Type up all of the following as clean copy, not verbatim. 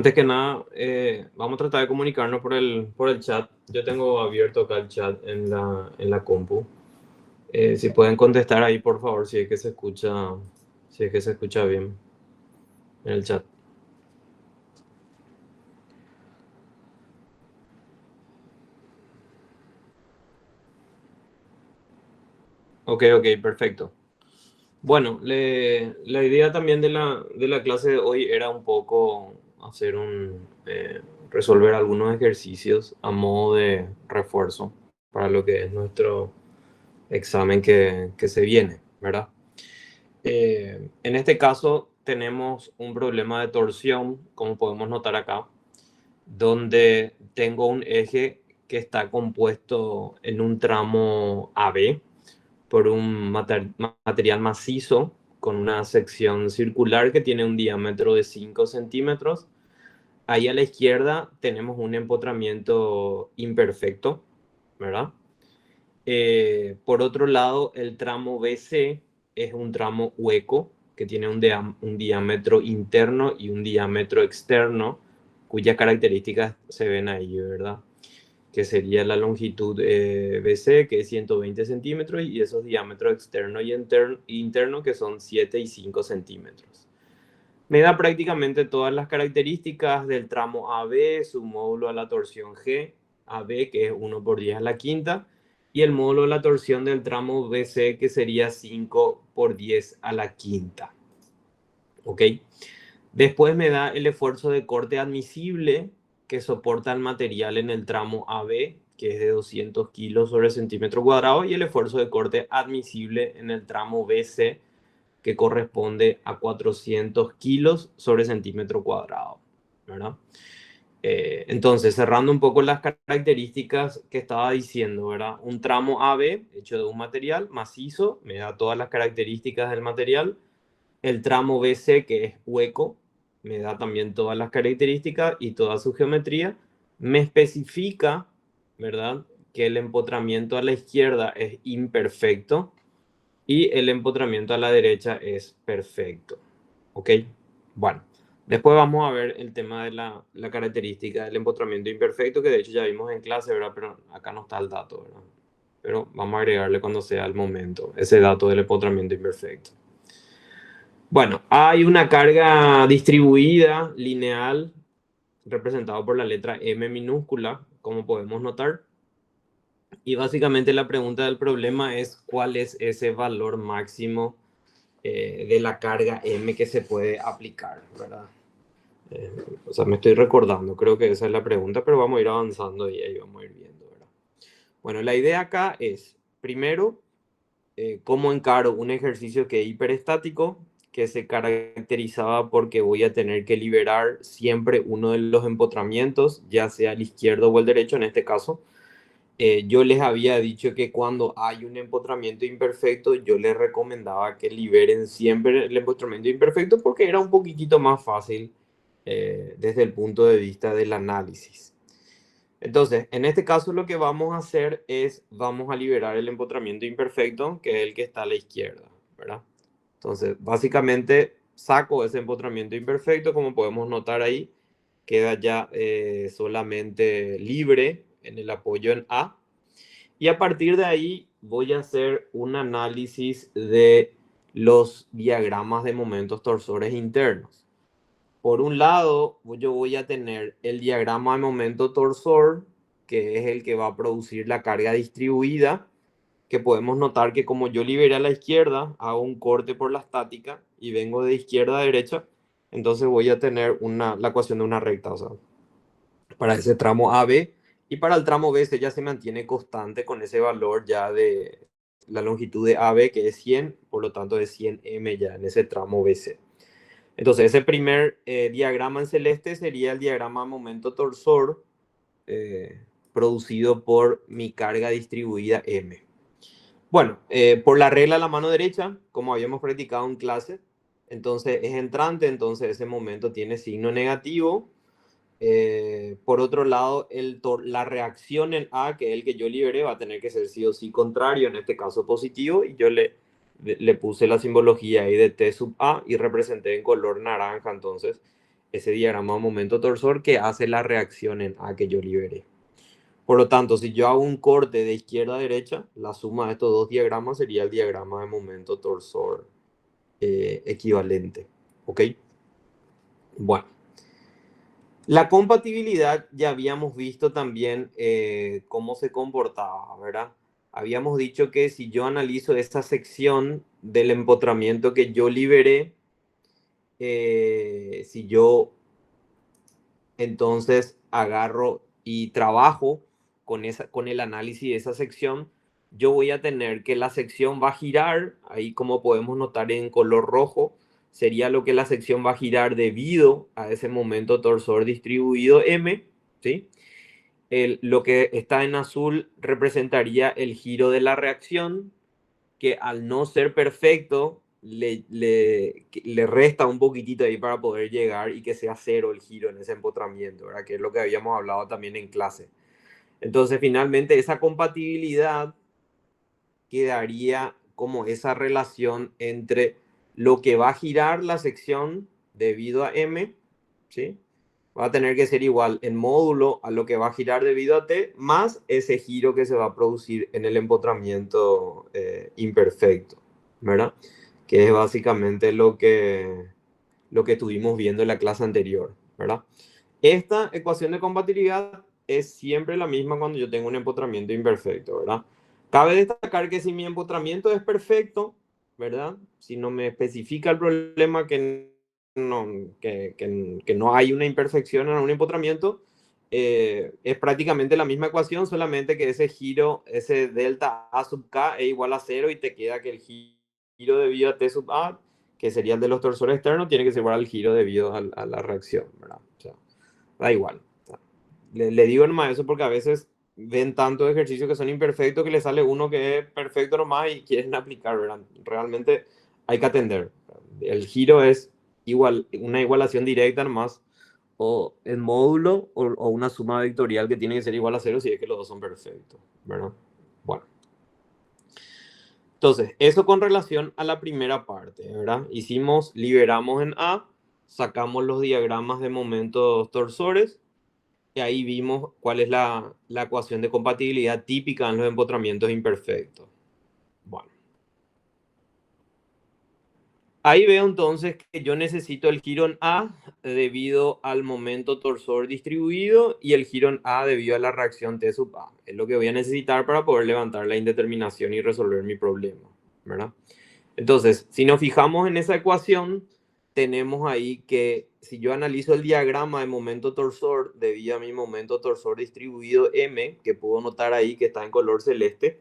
Antes que nada, vamos a tratar de comunicarnos por el chat. Yo tengo abierto acá el chat en la compu. Si pueden contestar ahí, por favor, si es que se escucha bien en el chat. Ok, perfecto. Bueno, la idea también de la clase de hoy era un poco resolver algunos ejercicios a modo de refuerzo para lo que es nuestro examen que se viene, ¿verdad? En este caso tenemos un problema de torsión, como podemos notar acá, donde tengo un eje que está compuesto en un tramo AB por un material macizo con una sección circular que tiene un diámetro de 5 centímetros. Ahí a la izquierda tenemos un empotramiento imperfecto, ¿verdad? Por otro lado, el tramo BC es un tramo hueco que tiene un diámetro interno y un diámetro externo, cuyas características se ven ahí, ¿verdad? Que sería la longitud BC, que es 120 centímetros, y esos diámetros externo y interno, que son 7 y 5 centímetros. Me da prácticamente todas las características del tramo AB, su módulo a la torsión G, AB, que es 1 por 10 a la quinta, y el módulo de la torsión del tramo BC, que sería 5 por 10 a la quinta. ¿Ok? Después me da el esfuerzo de corte admisible que soporta el material en el tramo AB, que es de 200 kilos sobre centímetro cuadrado, y el esfuerzo de corte admisible en el tramo BC, que corresponde a 400 kilos sobre centímetro cuadrado, ¿verdad? Entonces, cerrando un poco las características que estaba diciendo, ¿verdad? Un tramo AB hecho de un material macizo, me da todas las características del material. El tramo BC, que es hueco, me da también todas las características y toda su geometría. Me especifica, ¿verdad?, que el empotramiento a la izquierda es imperfecto y el empotramiento a la derecha es perfecto. ¿Ok? Bueno, después vamos a ver el tema de la característica del empotramiento imperfecto, que de hecho ya vimos en clase, ¿verdad? Pero acá no está el dato, ¿verdad? Pero vamos a agregarle cuando sea el momento ese dato del empotramiento imperfecto. Bueno, hay una carga distribuida lineal representada por la letra M minúscula, como podemos notar. Y básicamente la pregunta del problema es cuál es ese valor máximo de la carga M que se puede aplicar, ¿verdad? Eh, o sea, me estoy recordando, creo que esa es la pregunta, pero vamos a ir avanzando y ahí vamos a ir viendo, ¿verdad? Bueno, la idea acá es, primero, cómo encaro un ejercicio que es hiperestático, que se caracterizaba porque voy a tener que liberar siempre uno de los empotramientos, ya sea el izquierdo o el derecho en este caso. Yo les había dicho que cuando hay un empotramiento imperfecto, yo les recomendaba que liberen siempre el empotramiento imperfecto porque era un poquitito más fácil desde el punto de vista del análisis. Entonces, en este caso lo que vamos a hacer es, vamos a liberar el empotramiento imperfecto, que es el que está a la izquierda, ¿verdad? Entonces, básicamente saco ese empotramiento imperfecto, como podemos notar ahí, queda ya solamente libre en el apoyo en A. Y a partir de ahí voy a hacer un análisis de los diagramas de momentos torsores internos. Por un lado, yo voy a tener el diagrama de momento torsor, que es el que va a producir la carga distribuida, que podemos notar que como yo liberé a la izquierda, hago un corte por la estática y vengo de izquierda a derecha, entonces voy a tener la ecuación de una recta, o sea, para ese tramo AB, y para el tramo BC ya se mantiene constante con ese valor ya de la longitud de AB, que es 100, por lo tanto es 100 M ya en ese tramo BC. Entonces, ese primer diagrama en celeste sería el diagrama momento torsor producido por mi carga distribuida M. Bueno, por la regla de la mano derecha, como habíamos practicado en clase, entonces es entrante, entonces ese momento tiene signo negativo. Por otro lado, la reacción en A, que es el que yo liberé, va a tener que ser sí o sí contrario, en este caso positivo, y yo le puse la simbología ahí de T sub A y representé en color naranja, entonces, ese diagrama de momento torsor que hace la reacción en A que yo liberé. Por lo tanto, si yo hago un corte de izquierda a derecha, la suma de estos dos diagramas sería el diagrama de momento torsor equivalente. ¿Ok? Bueno. La compatibilidad ya habíamos visto también cómo se comportaba, ¿verdad? Habíamos dicho que si yo analizo esta sección del empotramiento que yo liberé, si yo entonces agarro y trabajo con el análisis de esa sección, yo voy a tener que la sección va a girar, ahí como podemos notar en color rojo, sería lo que la sección va a girar debido a ese momento torsor distribuido M, ¿sí? Lo que está en azul representaría el giro de la reacción, que al no ser perfecto, le resta un poquitito ahí para poder llegar y que sea cero el giro en ese empotramiento, ¿verdad? Que es lo que habíamos hablado también en clase. Entonces, finalmente, esa compatibilidad quedaría como esa relación entre lo que va a girar la sección debido a M, ¿sí? Va a tener que ser igual en módulo a lo que va a girar debido a T, más ese giro que se va a producir en el empotramiento imperfecto, ¿verdad? Que es básicamente lo que estuvimos viendo en la clase anterior, ¿verdad? Esta ecuación de compatibilidad es siempre la misma cuando yo tengo un empotramiento imperfecto, ¿verdad? Cabe destacar que si mi empotramiento es perfecto, ¿verdad? Si no me especifica el problema que no hay una imperfección en un empotramiento, es prácticamente la misma ecuación, solamente que ese giro, ese delta A sub K es igual a cero y te queda que el giro debido a T sub A, que sería el de los torsores externos, tiene que ser igual al giro debido a la reacción, ¿verdad? O sea, da igual. O sea, le digo nomás eso porque a veces ven tantos ejercicios que son imperfectos que le sale uno que es perfecto nomás y quieren aplicar, ¿verdad? Realmente hay que atender. El giro es igual, una igualación directa nomás, o en módulo o una suma vectorial que tiene que ser igual a cero si es que los dos son perfectos, ¿verdad? Bueno. Entonces, eso con relación a la primera parte, ¿verdad? Liberamos en A, sacamos los diagramas de momentos torsores y ahí vimos cuál es la ecuación de compatibilidad típica en los empotramientos imperfectos. Bueno, ahí veo entonces que yo necesito el giro en A debido al momento torsor distribuido y el giro en A debido a la reacción T sub A. Es lo que voy a necesitar para poder levantar la indeterminación y resolver mi problema, ¿verdad? Entonces, si nos fijamos en esa ecuación, tenemos ahí que si yo analizo el diagrama de momento torsor debido a mi momento torsor distribuido M, que puedo notar ahí que está en color celeste,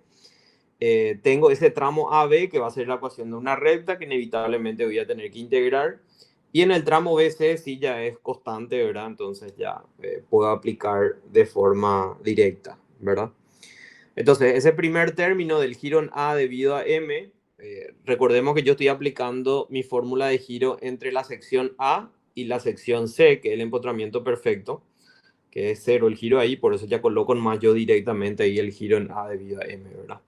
tengo ese tramo AB que va a ser la ecuación de una recta que inevitablemente voy a tener que integrar. Y en el tramo BC sí ya es constante, ¿verdad? Entonces ya puedo aplicar de forma directa, ¿verdad? Entonces, ese primer término del giro en A debido a M, recordemos que yo estoy aplicando mi fórmula de giro entre la sección A y la sección C, que es el empotramiento perfecto, que es cero el giro ahí, por eso ya coloco más yo directamente ahí el giro en A debido a M, ¿verdad?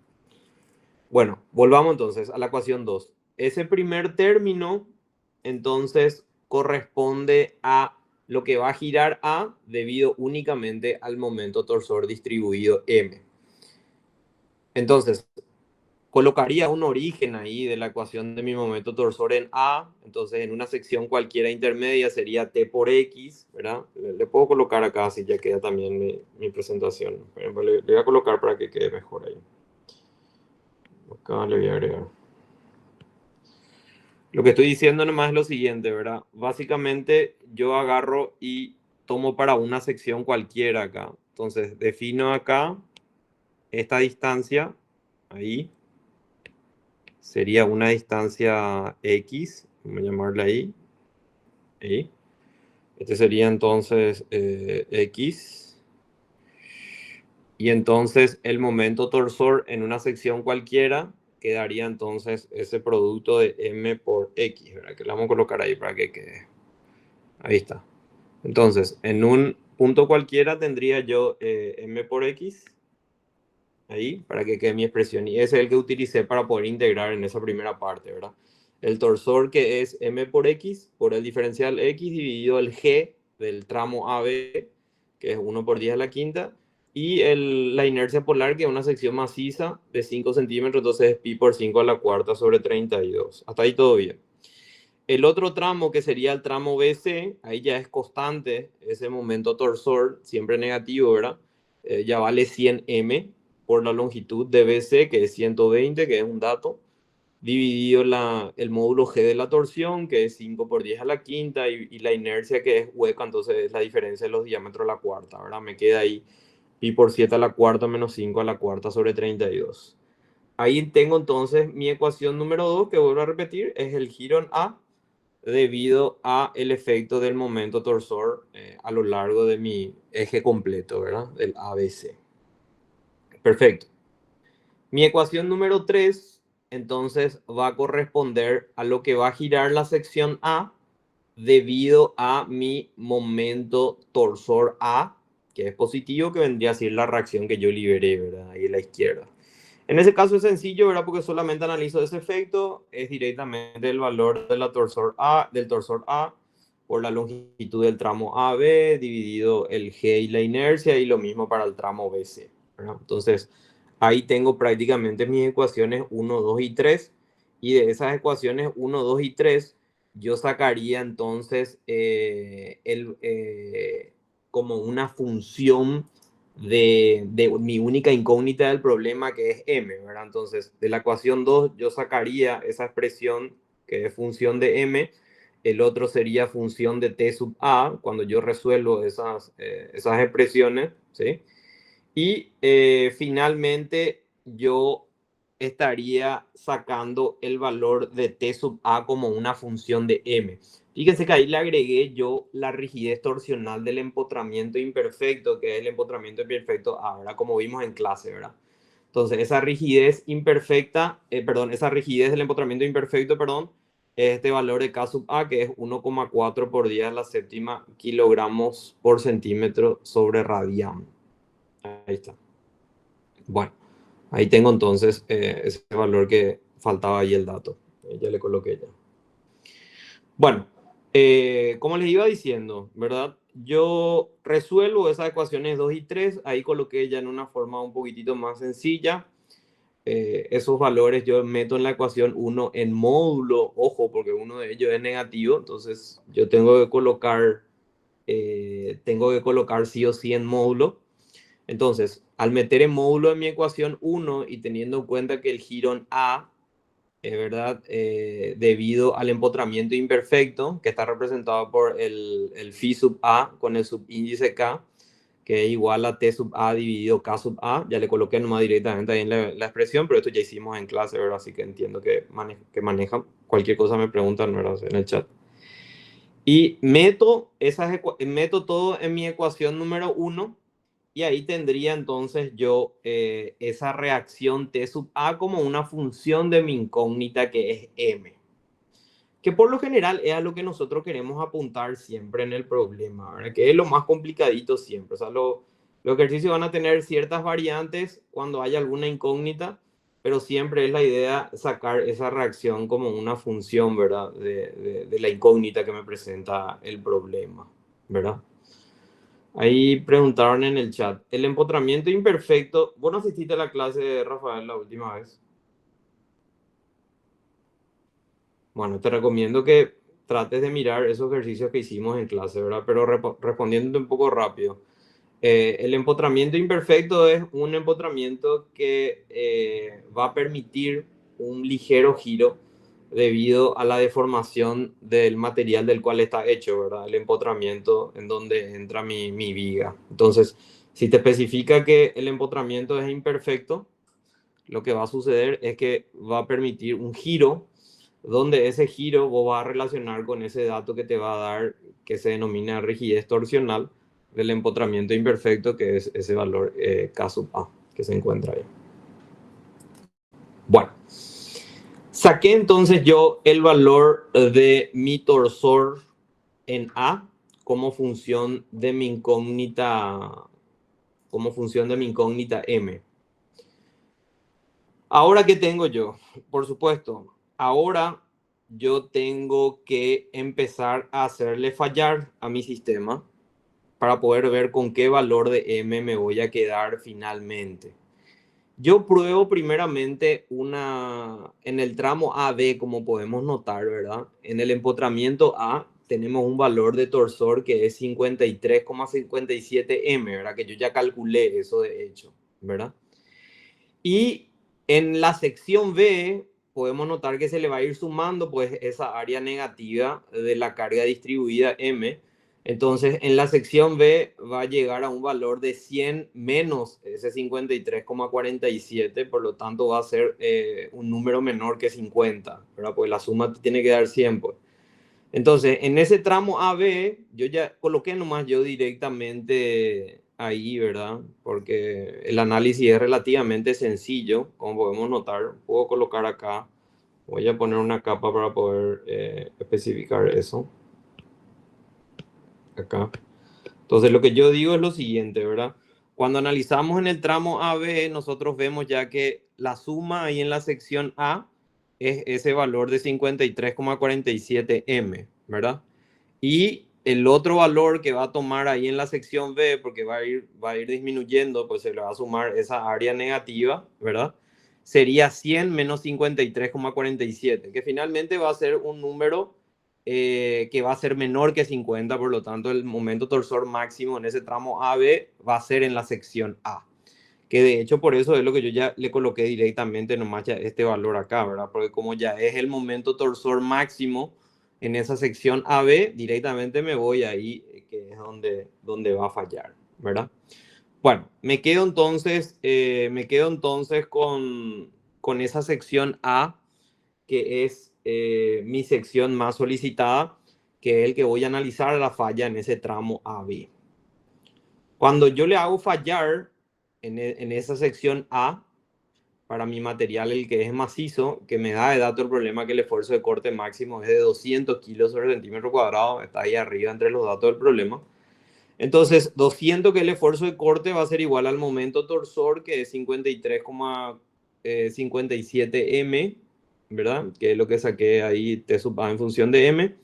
Bueno, volvamos entonces a la ecuación 2. Ese primer término, entonces, corresponde a lo que va a girar A debido únicamente al momento torsor distribuido M. Entonces, colocaría un origen ahí de la ecuación de mi momento torsor en A, entonces en una sección cualquiera intermedia sería T por X, ¿verdad? Le puedo colocar acá, así ya queda también mi presentación. Le voy a colocar para que quede mejor ahí. Acá le voy a agregar. Lo que estoy diciendo nomás es lo siguiente, ¿verdad? Básicamente yo agarro y tomo para una sección cualquiera acá. Entonces defino acá esta distancia, ahí, sería una distancia X, vamos a llamarla ahí. Ahí. Este sería entonces X. Y entonces el momento torsor en una sección cualquiera quedaría entonces ese producto de M por X, ¿verdad? Que lo vamos a colocar ahí para que quede. Ahí está. Entonces, en un punto cualquiera tendría yo M por X. Ahí, para que quede mi expresión. Y ese es el que utilicé para poder integrar en esa primera parte, ¿verdad? el torsor que es m por x, por el diferencial x dividido el g del tramo AB, que es 1 por 10 a la quinta, y la inercia polar, que es una sección maciza de 5 centímetros, entonces es pi por 5 a la cuarta sobre 32. Hasta ahí todo bien. El otro tramo, que sería el tramo BC, ahí ya es constante ese momento torsor, siempre negativo, ¿verdad? Ya vale 100 m por la longitud de BC, que es 120, que es un dato, dividido el módulo G de la torsión, que es 5 por 10 a la quinta, y la inercia, que es hueca, entonces es la diferencia de los diámetros a la cuarta, ¿verdad? Me queda ahí pi por 7 a la cuarta menos 5 a la cuarta sobre 32. Ahí tengo entonces mi ecuación número 2, que vuelvo a repetir, es el giro en A debido a el efecto del momento torsor a lo largo de mi eje completo, ¿verdad? Del ABC. Perfecto. Mi ecuación número 3, entonces, va a corresponder a lo que va a girar la sección A debido a mi momento torsor A, que es positivo, que vendría a ser la reacción que yo liberé, ¿verdad? Ahí a la izquierda. En ese caso es sencillo, ¿verdad? Porque solamente analizo ese efecto, es directamente el valor de la del torsor A por la longitud del tramo AB dividido el G y la inercia, y lo mismo para el tramo BC, ¿verdad? Entonces, ahí tengo prácticamente mis ecuaciones 1, 2 y 3, y de esas ecuaciones 1, 2 y 3, yo sacaría entonces como una función de mi única incógnita del problema, que es m, ¿verdad? Entonces, de la ecuación 2 yo sacaría esa expresión que es función de m, el otro sería función de t sub a, cuando yo resuelvo esas expresiones, ¿sí? Y finalmente yo estaría sacando el valor de t sub a como una función de m. Fíjense que ahí le agregué yo la rigidez torsional del empotramiento imperfecto, que es el empotramiento imperfecto A, ¿verdad? Como vimos en clase, ¿verdad? Entonces, esa rigidez imperfecta, esa rigidez del empotramiento imperfecto, perdón, es este valor de K sub A, que es 1,4 por 10 a la séptima kilogramos por centímetro sobre radián. Ahí está. Bueno, ahí tengo entonces ese valor que faltaba ahí el dato. Ya le coloqué ya. Bueno, como les iba diciendo, ¿verdad? Yo resuelvo esas ecuaciones 2 y 3. Ahí coloqué ya en una forma un poquitito más sencilla. Esos valores yo meto en la ecuación 1 en módulo, ojo, porque uno de ellos es negativo, entonces yo tengo que colocar sí o sí en módulo. Entonces, al meter en módulo en mi ecuación 1 y teniendo en cuenta que el jirón A es verdad, debido al empotramiento imperfecto, que está representado por el phi sub A con el subíndice K, que es igual a T sub A dividido K sub A. Ya le coloqué nomás directamente ahí en la expresión, pero esto ya hicimos en clase, ¿verdad? Así que entiendo que manejan. Cualquier cosa me preguntan, ¿verdad? En el chat. Y meto todo en mi ecuación número 1, y ahí tendría entonces yo esa reacción T sub A como una función de mi incógnita, que es M. Que por lo general es a lo que nosotros queremos apuntar siempre en el problema, ¿verdad? Que es lo más complicadito siempre. O sea, los ejercicios van a tener ciertas variantes cuando haya alguna incógnita, pero siempre es la idea sacar esa reacción como una función, ¿verdad? De la incógnita que me presenta el problema, ¿verdad? Ahí preguntaron en el chat, el empotramiento imperfecto, ¿vos no asististe a la clase de Rafael la última vez? Bueno, te recomiendo que trates de mirar esos ejercicios que hicimos en clase, ¿verdad? Pero respondiendo un poco rápido. El empotramiento imperfecto es un empotramiento que va a permitir un ligero giro debido a la deformación del material del cual está hecho, ¿verdad? El empotramiento en donde entra mi viga. Entonces, si te especifica que el empotramiento es imperfecto, lo que va a suceder es que va a permitir un giro, donde ese giro vos vas a relacionar con ese dato que te va a dar, que se denomina rigidez torsional del empotramiento imperfecto, que es ese valor K sub A que se encuentra ahí. Bueno, saqué entonces yo el valor de mi torsor en A como función de mi incógnita, M. Ahora, ¿qué tengo yo? Por supuesto, ahora yo tengo que empezar a hacerle fallar a mi sistema para poder ver con qué valor de M me voy a quedar finalmente. Yo pruebo primeramente en el tramo AB, como podemos notar, ¿verdad? En el empotramiento A tenemos un valor de torsor que es 53,57 M, ¿verdad? Que yo ya calculé eso de hecho, ¿verdad? Y en la sección B podemos notar que se le va a ir sumando pues esa área negativa de la carga distribuida M. Entonces en la sección B va a llegar a un valor de 100 menos ese 53,47, por lo tanto va a ser un número menor que 50, ¿verdad? Pues la suma tiene que dar 100, pues. Entonces, en ese tramo AB, yo ya coloqué nomás yo directamente ahí, ¿verdad? Porque el análisis es relativamente sencillo, como podemos notar. Puedo colocar acá, voy a poner una capa para poder especificar eso. Acá. Entonces, lo que yo digo es lo siguiente, ¿verdad? Cuando analizamos en el tramo AB, nosotros vemos ya que la suma ahí en la sección A es ese valor de 53,47 M, ¿verdad? Y el otro valor que va a tomar ahí en la sección B, porque va a ir disminuyendo, pues se le va a sumar esa área negativa, ¿verdad? Sería 100 menos 53,47, que finalmente va a ser un número que va a ser menor que 50, por lo tanto el momento torsor máximo en ese tramo AB va a ser en la sección A. Que de hecho por eso es lo que yo ya le coloqué directamente nomás ya este valor acá, ¿verdad? Porque como ya es el momento torsor máximo en esa sección AB, directamente me voy ahí, que es donde va a fallar, ¿verdad? Bueno, me quedo entonces con esa sección A, que es mi sección más solicitada, que es el que voy a analizar la falla en ese tramo AB. Cuando yo le hago fallar en esa sección A, para mi material, el que es macizo, que me da de dato el problema que el esfuerzo de corte máximo es de 200 kilos sobre centímetro cuadrado, está ahí arriba entre los datos del problema. Entonces, 200, que el esfuerzo de corte va a ser igual al momento torsor, que es 53,57 M, ¿verdad? Que es lo que saqué ahí T sub A en función de M.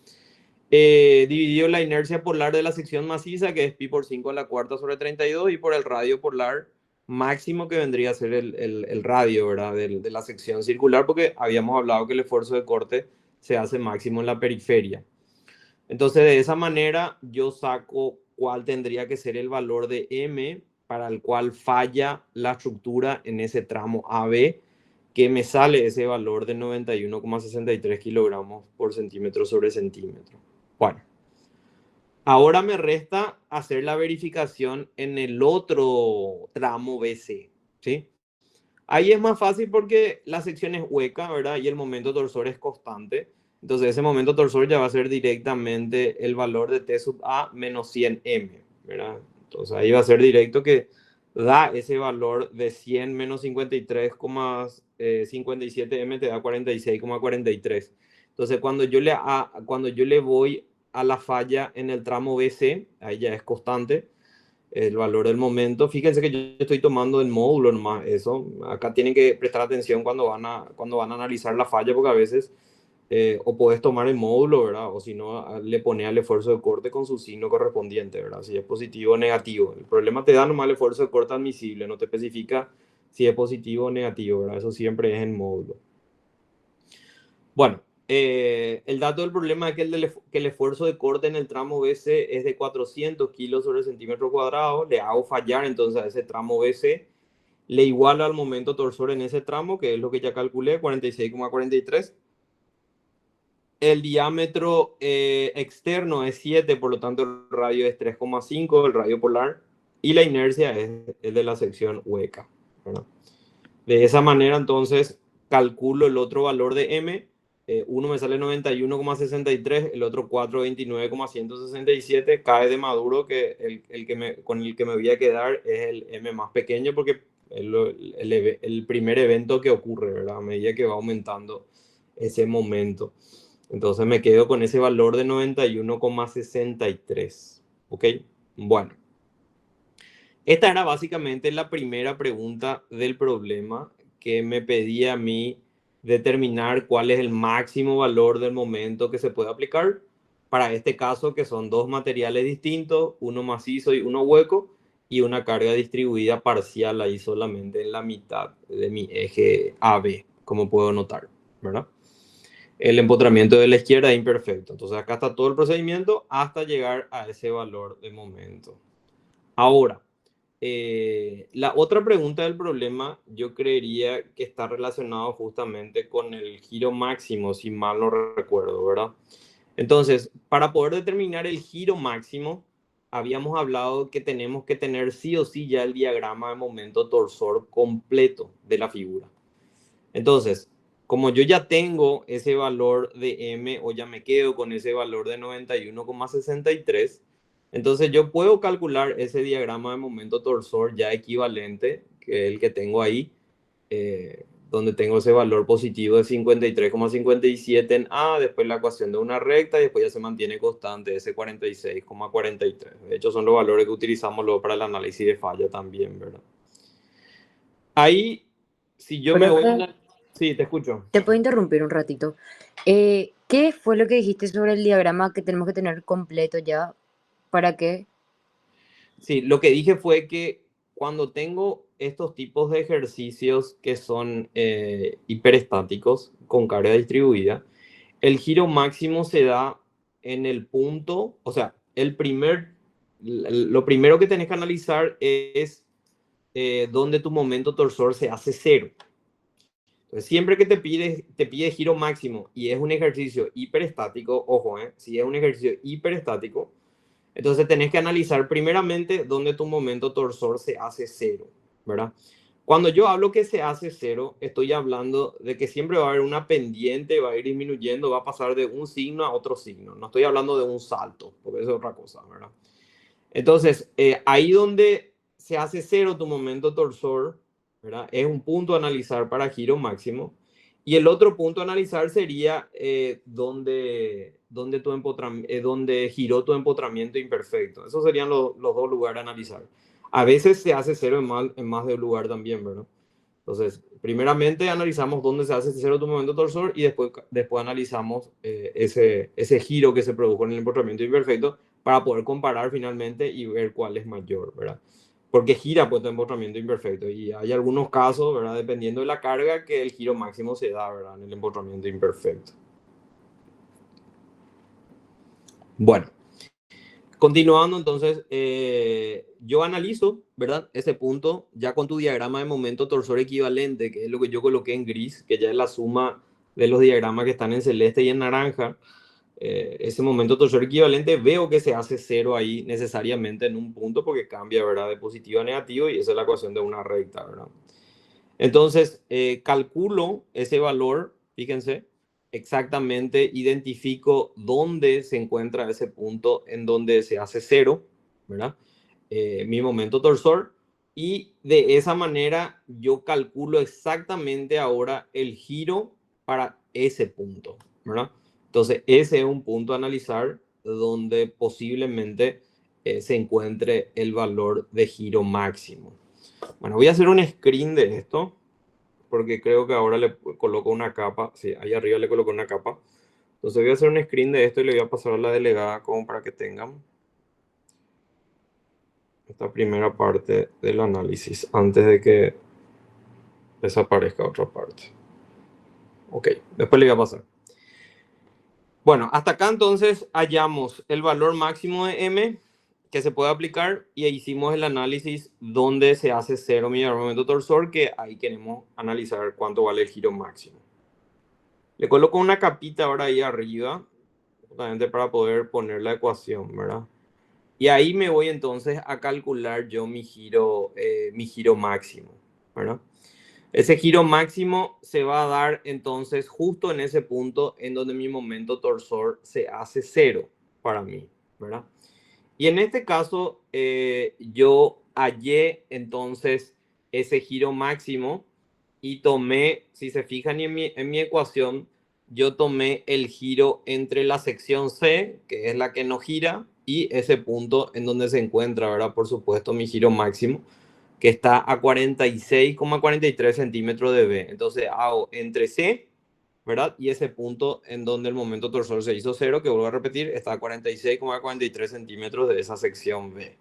Dividido la inercia polar de la sección maciza, que es pi por 5 a la cuarta sobre 32, y por el radio polar máximo, que vendría a ser el radio, ¿verdad? De la sección circular, porque habíamos hablado que el esfuerzo de corte se hace máximo en la periferia. Entonces, de esa manera, yo saco cuál tendría que ser el valor de M para el cual falla la estructura en ese tramo AB, que me sale ese valor de 91,63 kilogramos por centímetro sobre centímetro. Bueno, ahora me resta hacer la verificación en el otro tramo BC, ¿sí? Ahí es más fácil porque la sección es hueca, ¿verdad? Y el momento torsor es constante. Entonces ese momento torsor ya va a ser directamente el valor de T sub A menos 100M, ¿verdad? Entonces ahí va a ser directo que da ese valor de 100 menos 53,57M te da 46,43. Entonces cuando yo le voy a la falla en el tramo BC, ahí ya es constante el valor del momento. Fíjense que yo estoy tomando el módulo nomás, eso. Acá tienen que prestar atención cuando van a analizar la falla, porque a veces o podés tomar el módulo, ¿verdad? O si no, le pones al esfuerzo de corte con su signo correspondiente, ¿verdad? Si es positivo o negativo. El problema te da nomás el esfuerzo de corte admisible, no te especifica si es positivo o negativo, ¿verdad? Eso siempre es en módulo. Bueno, el dato del problema es que que el esfuerzo de corte en el tramo BC es de 400 kilos sobre centímetro cuadrado. Le hago fallar entonces a ese tramo BC. Le igualo al momento torsor en ese tramo, que es lo que ya calculé, 46,43. El diámetro externo es 7, por lo tanto el radio es 3,5, el radio polar. Y la inercia es de la sección hueca, ¿verdad? De esa manera, entonces, calculo el otro valor de M. Uno me sale 91,63, el otro 429,167. Cae de maduro que con el que me voy a quedar es el M más pequeño, porque es el primer evento que ocurre, ¿verdad? A medida que va aumentando ese momento. Entonces me quedo con ese valor de 91,63. ¿Ok? Bueno. Esta era básicamente la primera pregunta del problema que me pedía a mí determinar cuál es el máximo valor del momento que se puede aplicar. Para este caso, que son dos materiales distintos, uno macizo y uno hueco, y una carga distribuida parcial ahí solamente en la mitad de mi eje AB, como puedo notar, ¿verdad? El empotramiento de la izquierda es imperfecto. Entonces acá está todo el procedimiento hasta llegar a ese valor de momento. Ahora, la otra pregunta del problema yo creería que está relacionado justamente con el giro máximo, si mal no recuerdo, ¿verdad? Entonces, para poder determinar el giro máximo, habíamos hablado que tenemos que tener sí o sí ya el diagrama de momento torsor completo de la figura. Entonces, como yo ya tengo ese valor de M o ya me quedo con ese valor de 91,63, entonces yo puedo calcular ese diagrama de momento torsor ya equivalente, que es el que tengo ahí, donde tengo ese valor positivo de 53,57 en A, después la ecuación de una recta y después ya se mantiene constante ese 46,43. De hecho, son los valores que utilizamos luego para el análisis de falla también, ¿verdad? Ahí, si yo me voy Profe, a... Sí, te escucho. te puedo interrumpir un ratito. ¿Qué fue lo que dijiste sobre el diagrama que tenemos que tener completo ya? ¿Para qué? Sí, lo que dije fue que cuando tengo estos tipos de ejercicios que son hiperestáticos con carga distribuida, el giro máximo se da en el punto, o sea, lo primero que tenés que analizar es donde tu momento torsor se hace cero. Entonces, siempre que te pide giro máximo y es un ejercicio hiperestático, ojo, si es un ejercicio hiperestático, entonces tenés que analizar primeramente dónde tu momento torsor se hace cero, ¿verdad? Cuando yo hablo que se hace cero, estoy hablando de que siempre va a haber una pendiente, va a ir disminuyendo, va a pasar de un signo a otro signo. No estoy hablando de un salto, porque eso es otra cosa, ¿verdad? Entonces, ahí donde se hace cero tu momento torsor, ¿verdad? Es un punto a analizar para giro máximo. Y el otro punto a analizar sería donde giró tu empotramiento imperfecto. Esos serían los dos lugares a analizar. A veces se hace cero en más de un lugar también, ¿verdad? Entonces, primeramente analizamos dónde se hace cero tu momento torsor y después analizamos ese giro que se produjo en el empotramiento imperfecto para poder comparar finalmente y ver cuál es mayor, ¿verdad? Porque gira pues tu empotramiento imperfecto y hay algunos casos, ¿verdad? Dependiendo de la carga que el giro máximo se da, ¿verdad? En el empotramiento imperfecto. Bueno, continuando entonces, yo analizo, ¿verdad? Ese punto ya con tu diagrama de momento torsor equivalente, que es lo que yo coloqué en gris, que ya es la suma de los diagramas que están en celeste y en naranja. Ese momento torsor equivalente veo que se hace cero ahí necesariamente en un punto porque cambia, ¿verdad? De positivo a negativo y esa es la ecuación de una recta, ¿verdad? Entonces, calculo ese valor, fíjense, exactamente identifico dónde se encuentra ese punto en donde se hace cero, ¿verdad? Mi momento torsor. Y de esa manera yo calculo exactamente ahora el giro para ese punto, ¿verdad? Entonces, ese es un punto a analizar donde posiblemente se encuentre el valor de giro máximo. Bueno, voy a hacer un screen de esto porque creo que ahora le coloco una capa. Sí, ahí arriba le coloco una capa. Entonces voy a hacer un screen de esto y le voy a pasar a la delegada como para que tengan esta primera parte del análisis antes de que desaparezca otra parte. Ok, después le voy a pasar. Bueno, hasta acá entonces hallamos el valor máximo de M que se puede aplicar y hicimos el análisis donde se hace cero mi momento torsor, que ahí queremos analizar cuánto vale el giro máximo. Le coloco una capita ahora ahí arriba, justamente para poder poner la ecuación, ¿verdad? Y ahí me voy entonces a calcular yo mi giro máximo, ¿verdad? Ese giro máximo se va a dar entonces justo en ese punto en donde mi momento torsor se hace cero para mí, ¿verdad? Y en este caso yo hallé entonces ese giro máximo y tomé, si se fijan en mi ecuación, yo tomé el giro entre la sección C, que es la que no gira, y ese punto en donde se encuentra, ¿verdad? Por supuesto, mi giro máximo, que está a 46,43 centímetros de B. Entonces hago entre C ¿verdad? Y ese punto en donde el momento torsor se hizo cero, que vuelvo a repetir, está a 46,43 centímetros de esa sección B.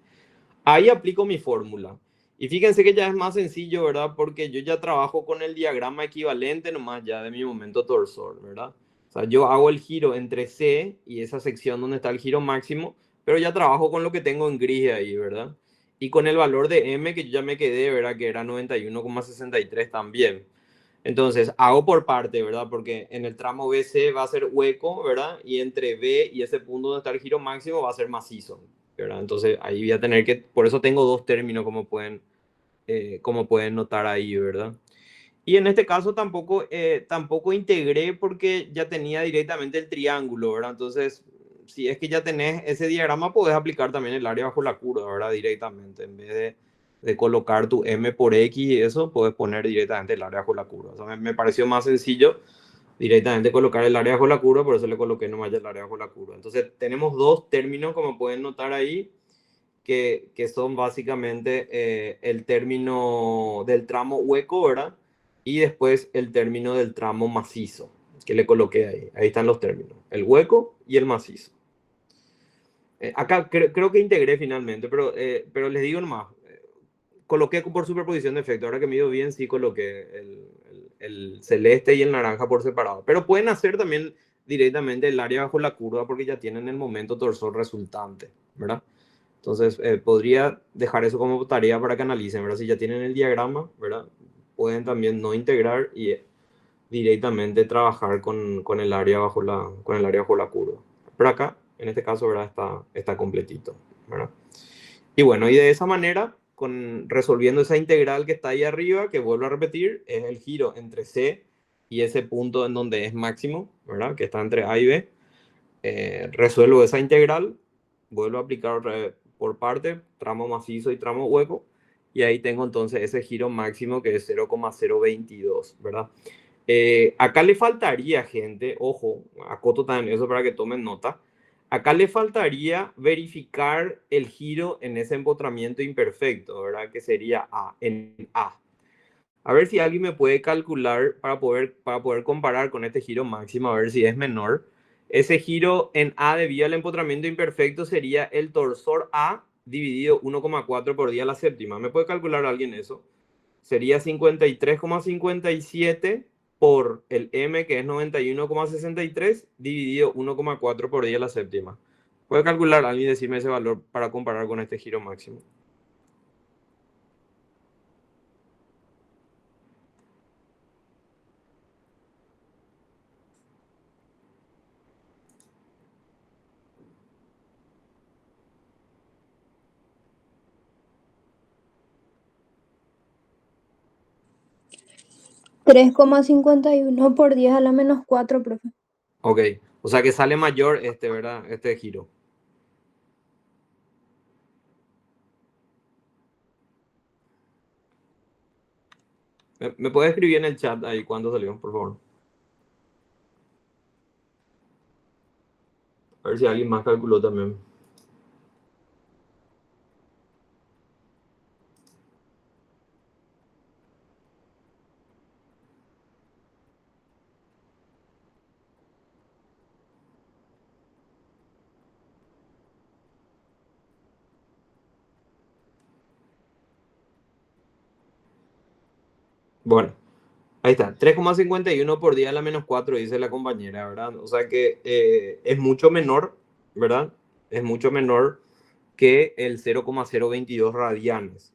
Ahí aplico mi fórmula. Y fíjense que ya es más sencillo, ¿verdad? Porque yo ya trabajo con el diagrama equivalente nomás ya de mi momento torsor, ¿verdad? O sea, yo hago el giro entre C y esa sección donde está el giro máximo, pero ya trabajo con lo que tengo en gris ahí, ¿verdad? Y con el valor de M que yo ya me quedé, ¿verdad? Que era 91,63 también. Entonces, hago por parte, ¿verdad? Porque en el tramo BC va a ser hueco, ¿verdad? Y entre B y ese punto donde está el giro máximo va a ser macizo, ¿verdad? Entonces, ahí voy a tener que, por eso tengo dos términos como pueden notar ahí, ¿verdad? Y en este caso tampoco integré porque ya tenía directamente el triángulo, ¿verdad? Entonces, si es que ya tenés ese diagrama, podés aplicar también el área bajo la curva, ¿verdad? Directamente, en vez de colocar tu M por X y eso, puedes poner directamente el área bajo la curva. O sea, me pareció más sencillo directamente colocar el área bajo la curva, por eso le coloqué nomás ya el área bajo la curva. Entonces, tenemos dos términos, como pueden notar ahí, que son básicamente el término del tramo hueco, ¿verdad? Y después el término del tramo macizo, que le coloqué ahí. Ahí están los términos, el hueco y el macizo. Acá creo que integré finalmente, pero les digo nomás, coloqué por superposición de efecto. Ahora que me dio bien, sí coloqué el celeste y el naranja por separado. Pero pueden hacer también directamente el área bajo la curva porque ya tienen el momento torsor resultante, ¿verdad? Entonces, podría dejar eso como tarea para que analicen, ¿verdad? Si ya tienen el diagrama, ¿verdad? Pueden también no integrar y directamente trabajar con el área con el área bajo la curva. Pero acá, en este caso, ¿verdad? Está completito, ¿verdad? Y bueno, y de esa manera, resolviendo esa integral que está ahí arriba, que vuelvo a repetir, es el giro entre C y ese punto en donde es máximo, ¿verdad? Que está entre A y B. Resuelvo esa integral, vuelvo a aplicar por parte, tramo macizo y tramo hueco, y ahí tengo entonces ese giro máximo que es 0,022, ¿verdad? Acá le faltaría, gente, ojo, acoto también eso para que tomen nota. Acá le faltaría verificar el giro en ese empotramiento imperfecto, ¿verdad? Que sería A, en A. A ver si alguien me puede calcular para poder comparar con este giro máximo, a ver si es menor. Ese giro en A debido al empotramiento imperfecto sería el torsor A dividido 1,4 por 10 a la séptima. ¿Me puede calcular alguien eso? Sería 53,57 por el M, que es 91,63, dividido 1,4 por 10 a la séptima. ¿Puede calcular alguien y decirme ese valor para comparar con este giro máximo? 3,51 por 10 a la menos 4, profe. Ok, o sea que sale mayor este, ¿verdad? Este giro. ¿Me puede escribir en el chat ahí cuándo salió, por favor? A ver si alguien más calculó también. Bueno, ahí está. 3,51 por 10 a la menos 4 dice la compañera, ¿verdad? O sea que es mucho menor, ¿verdad? Es mucho menor que el 0,022 radianes.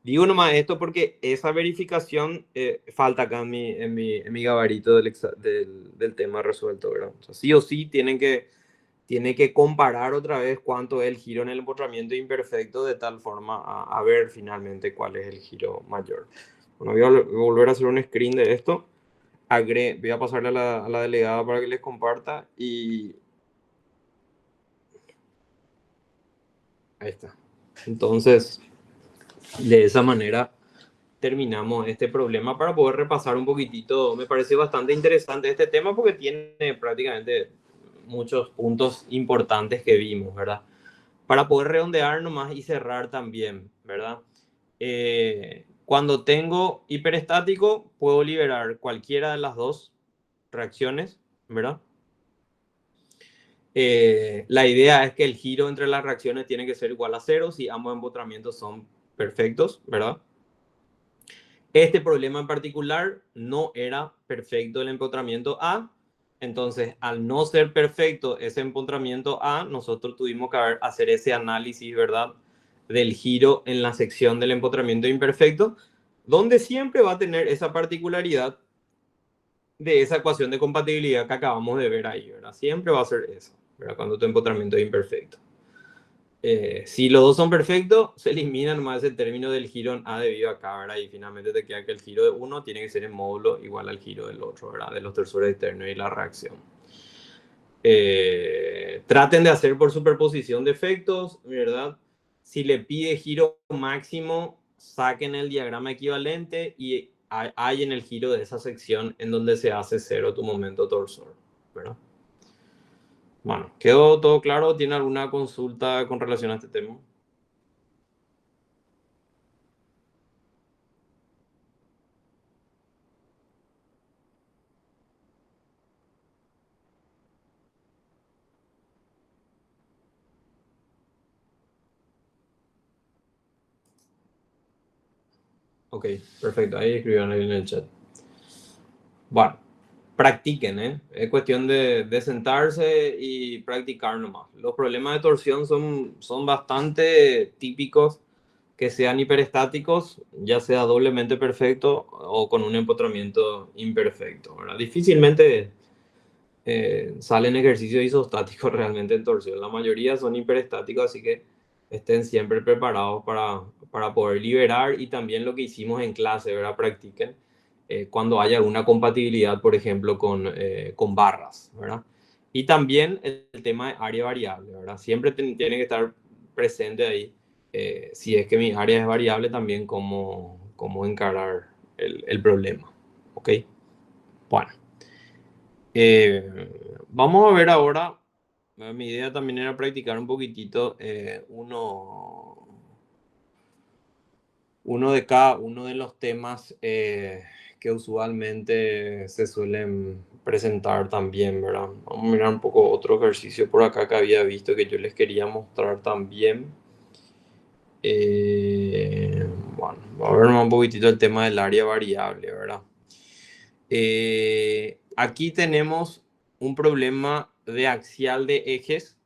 Digo nomás esto porque esa verificación falta acá en mi gabarito del tema resuelto, ¿verdad? O sea, sí o sí tiene que comparar otra vez cuánto es el giro en el empotramiento imperfecto de tal forma a ver finalmente cuál es el giro mayor. Bueno, voy a volver a hacer un screen de esto. Voy a pasarle a la delegada para que les comparta y ahí está. Entonces, de esa manera terminamos este problema para poder repasar un poquitito. Me pareció bastante interesante este tema porque tiene prácticamente muchos puntos importantes que vimos, ¿verdad? Para poder redondear nomás y cerrar también, ¿verdad? Cuando tengo hiperestático, puedo liberar cualquiera de las dos reacciones, ¿verdad? La idea es que el giro entre las reacciones tiene que ser igual a 0 si ambos empotramientos son perfectos, ¿verdad? Este problema en particular no era perfecto el empotramiento A, entonces al no ser perfecto ese empotramiento A, nosotros tuvimos que hacer ese análisis, ¿verdad?, del giro en la sección del empotramiento imperfecto, donde siempre va a tener esa particularidad de esa ecuación de compatibilidad que acabamos de ver ahí, ¿verdad? Siempre va a ser eso, ¿verdad?, cuando tu empotramiento es imperfecto. Si los dos son perfectos, se elimina nomás ese término del giro en A debido a acá, ¿verdad? Y finalmente te queda que el giro de uno tiene que ser en módulo igual al giro del otro, ¿verdad? De los tensores externos y la reacción. Traten de hacer por superposición de efectos, ¿verdad? Si le pide giro máximo, saquen el diagrama equivalente y hay en el giro de esa sección en donde se hace 0 tu momento torsor, ¿verdad? Bueno, ¿quedó todo claro? ¿Tiene alguna consulta con relación a este tema? Ok, perfecto. Ahí escribieron ahí en el chat. Bueno, practiquen, ¿eh? Es cuestión de sentarse y practicar nomás. Los problemas de torsión son bastante típicos que sean hiperestáticos, ya sea doblemente perfecto o con un empotramiento imperfecto, ¿verdad? Difícilmente salen ejercicios isostáticos realmente en torsión. La mayoría son hiperestáticos, así que estén siempre preparados para poder liberar y también lo que hicimos en clase, ¿verdad? Practiquen cuando haya alguna compatibilidad, por ejemplo, con barras, ¿verdad? Y también el tema de área variable, ¿verdad? Siempre tiene que estar presente ahí, si es que mi área es variable, también cómo encarar el problema, ¿ok? Bueno. Vamos a ver ahora, mi idea también era practicar un poquitito uno de cada uno de los temas que usualmente se suelen presentar también, ¿verdad? Vamos a mirar un poco otro ejercicio por acá que había visto que yo les quería mostrar también. Bueno, vamos a ver un poquitito el tema del área variable, ¿verdad? Aquí tenemos un problema de axial de ejes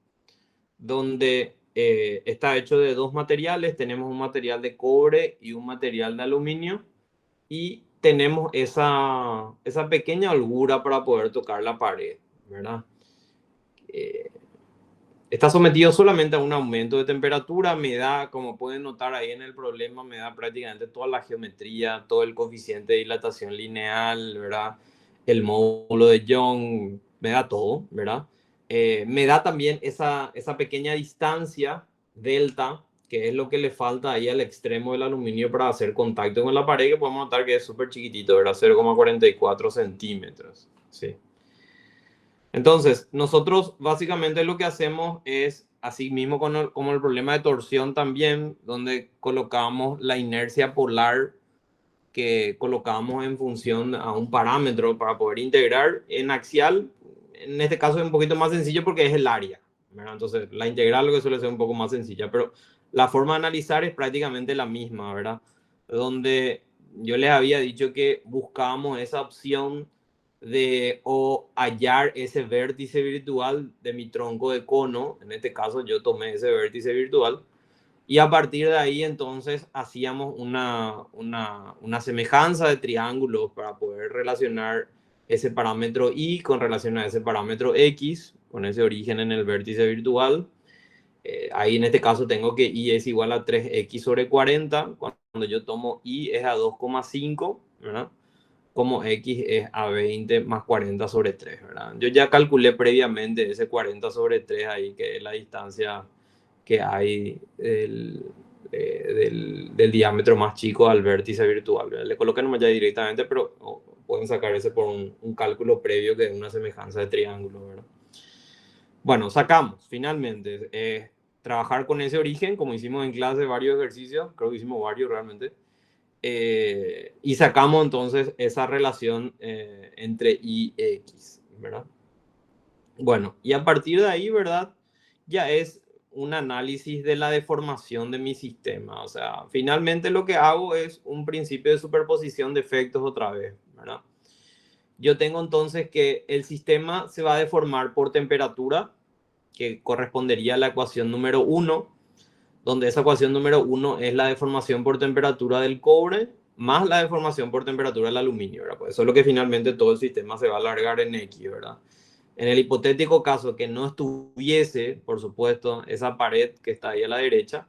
donde está hecho de dos materiales. Tenemos un material de cobre y un material de aluminio y tenemos esa pequeña holgura para poder tocar la pared, ¿verdad? Eh, Está sometido solamente a un aumento de temperatura, me da, como pueden notar ahí en el problema, me da prácticamente toda la geometría, todo el coeficiente de dilatación lineal, ¿verdad? El módulo de Young, me da todo, ¿verdad? Me da también esa pequeña distancia, delta, que es lo que le falta ahí al extremo del aluminio para hacer contacto con la pared, que podemos notar que es súper chiquitito, ¿verdad? 0,44 centímetros, ¿sí? Entonces, nosotros básicamente lo que hacemos es, así mismo como el problema de torsión también, donde colocamos la inercia polar que colocamos en función a un parámetro para poder integrar en axial. En este caso es un poquito más sencillo porque es el área, ¿verdad? Entonces, la integral lo que suele ser un poco más sencilla, pero la forma de analizar es prácticamente la misma, ¿verdad? Donde yo les había dicho que buscábamos esa opción de o hallar ese vértice virtual de mi tronco de cono. En este caso yo tomé ese vértice virtual y a partir de ahí entonces hacíamos una semejanza de triángulos para poder relacionar ese parámetro y con relación a ese parámetro x, con ese origen en el vértice virtual. Ahí en este caso tengo que y es igual a 3x sobre 40, cuando yo tomo y es a 2,5, ¿verdad? Como x es a 20 más 40 sobre 3, ¿verdad? Yo ya calculé previamente ese 40 sobre 3 ahí, que es la distancia que hay del diámetro más chico al vértice virtual, ¿verdad? Le coloqué nomás ya directamente, pero pueden sacar ese por un cálculo previo que es una semejanza de triángulo, ¿verdad? Bueno, sacamos finalmente. Trabajar con ese origen, como hicimos en clase varios ejercicios, creo que hicimos varios realmente. y sacamos entonces esa relación entre y x, ¿verdad? Bueno, y a partir de ahí, ¿verdad? Ya es un análisis de la deformación de mi sistema. O sea, finalmente lo que hago es un principio de superposición de efectos otra vez, ¿verdad? Yo tengo entonces que el sistema se va a deformar por temperatura, que correspondería a la ecuación número 1, donde esa ecuación número 1 es la deformación por temperatura del cobre más la deformación por temperatura del aluminio, ¿verdad? Pues eso es lo que finalmente todo el sistema se va a alargar en X, ¿verdad? En el hipotético caso que no estuviese, por supuesto, esa pared que está ahí a la derecha,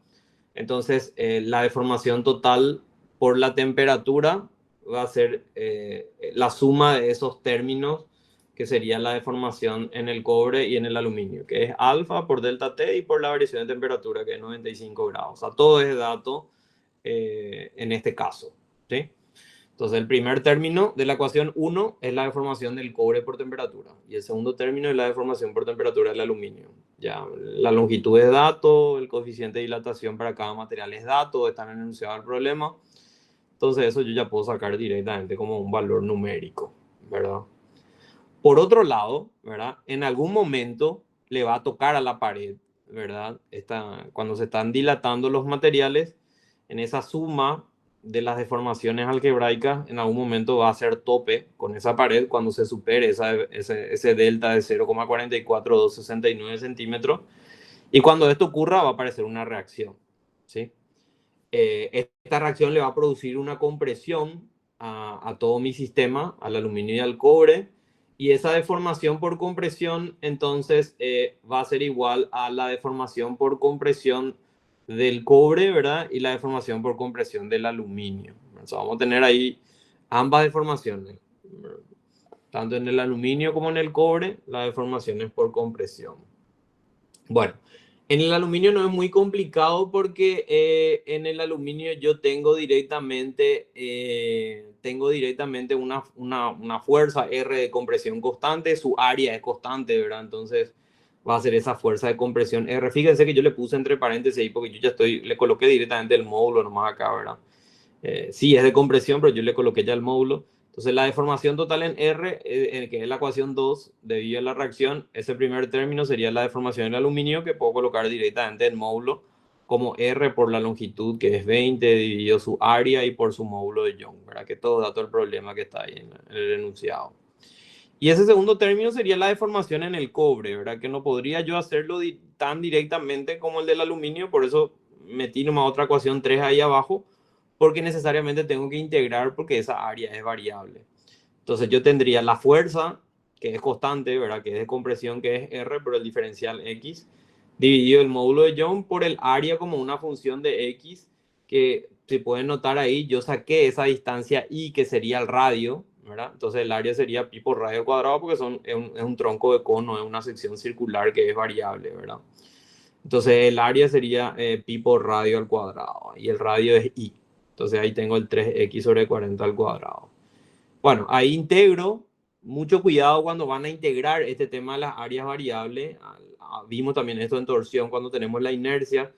entonces la deformación total por la temperatura va a ser la suma de esos términos, que sería la deformación en el cobre y en el aluminio, que es alfa por delta T y por la variación de temperatura, que es 95 grados. O sea, todo es dato en este caso, ¿sí? Entonces, el primer término de la ecuación 1 es la deformación del cobre por temperatura. Y el segundo término es la deformación por temperatura del aluminio. Ya, la longitud es dato, el coeficiente de dilatación para cada material es dato, están enunciados el problema. Entonces, eso yo ya puedo sacar directamente como un valor numérico, ¿verdad? Por otro lado, ¿verdad? En algún momento le va a tocar a la pared, ¿verdad? Cuando se están dilatando los materiales, en esa suma de las deformaciones algebraicas, en algún momento va a ser tope con esa pared cuando se supere ese delta de 0,44269 centímetros. Y cuando esto ocurra, va a aparecer una reacción, ¿sí? Esta reacción le va a producir una compresión a todo mi sistema, al aluminio y al cobre, y esa deformación por compresión entonces va a ser igual a la deformación por compresión del cobre, ¿verdad? Y la deformación por compresión del aluminio. Entonces vamos a tener ahí ambas deformaciones, tanto en el aluminio como en el cobre, la deformación es por compresión. Bueno, en el aluminio no es muy complicado porque en el aluminio yo tengo directamente una fuerza R de compresión constante, su área es constante, ¿verdad? Entonces va a ser esa fuerza de compresión R. Fíjense que yo le puse entre paréntesis ahí porque yo ya le coloqué directamente el módulo nomás acá, ¿verdad? Sí, es de compresión, pero yo le coloqué ya el módulo. Entonces, la deformación total en R, que es la ecuación 2, debido a la reacción, ese primer término sería la deformación en aluminio, que puedo colocar directamente en módulo como R por la longitud, que es 20, dividido su área y por su módulo de Young, ¿verdad? Que todo dato el problema que está ahí en el enunciado. Y ese segundo término sería la deformación en el cobre, ¿verdad? Que no podría yo hacerlo tan directamente como el del aluminio, por eso metí nomás otra ecuación 3 ahí abajo, porque necesariamente tengo que integrar porque esa área es variable. Entonces yo tendría la fuerza, que es constante, ¿verdad? Que es de compresión, que es R, pero el diferencial X, dividido el módulo de Young por el área como una función de X, que si pueden notar ahí, yo saqué esa distancia I, que sería el radio, ¿verdad? Entonces el área sería pi por radio cuadrado, porque es un tronco de cono, es una sección circular que es variable, ¿verdad? Entonces el área sería pi por radio al cuadrado, y el radio es I. Entonces ahí tengo el 3x sobre 40 al cuadrado. Bueno, ahí integro. Mucho cuidado cuando van a integrar este tema de las áreas variables. Vimos también esto en torsión cuando tenemos la inercia,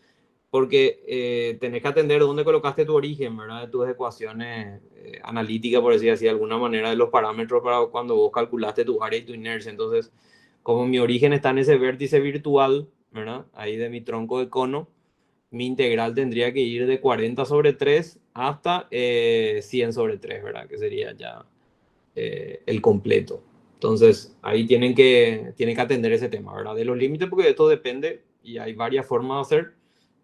porque tenés que atender dónde colocaste tu origen, ¿verdad? De tus ecuaciones analíticas, por decir así, de alguna manera, de los parámetros para cuando vos calculaste tu área y tu inercia. Entonces, como mi origen está en ese vértice virtual, ¿verdad? Ahí de mi tronco de cono, mi integral tendría que ir de 40 sobre 3 hasta 100 sobre 3, ¿verdad? Que sería ya el completo. Entonces, ahí tienen que atender ese tema, ¿verdad? De los límites, porque de esto depende, y hay varias formas de hacer,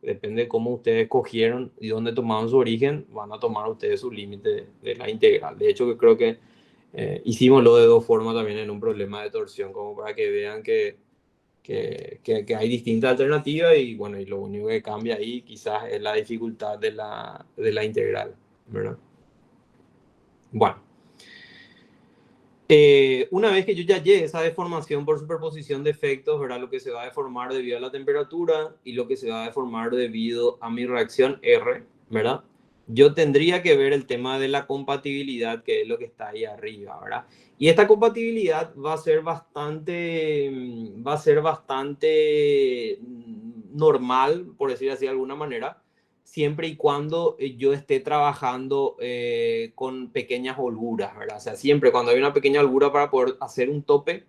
depende de cómo ustedes cogieron y dónde tomaron su origen, van a tomar ustedes su límite de la integral. De hecho, que creo que hicimos lo de dos formas también en un problema de torsión, como para que vean que hay distintas alternativas y bueno, y lo único que cambia ahí quizás es la dificultad de la integral, ¿verdad? Bueno. Una vez que yo ya llegue a esa deformación por superposición de efectos, ¿verdad? Lo que se va a deformar debido a la temperatura y lo que se va a deformar debido a mi reacción R, ¿verdad? Yo tendría que ver el tema de la compatibilidad, que es lo que está ahí arriba, ¿verdad? Y esta compatibilidad va a ser bastante normal, por decir así de alguna manera, siempre y cuando yo esté trabajando con pequeñas holguras, ¿verdad? O sea, siempre cuando hay una pequeña holgura para poder hacer un tope,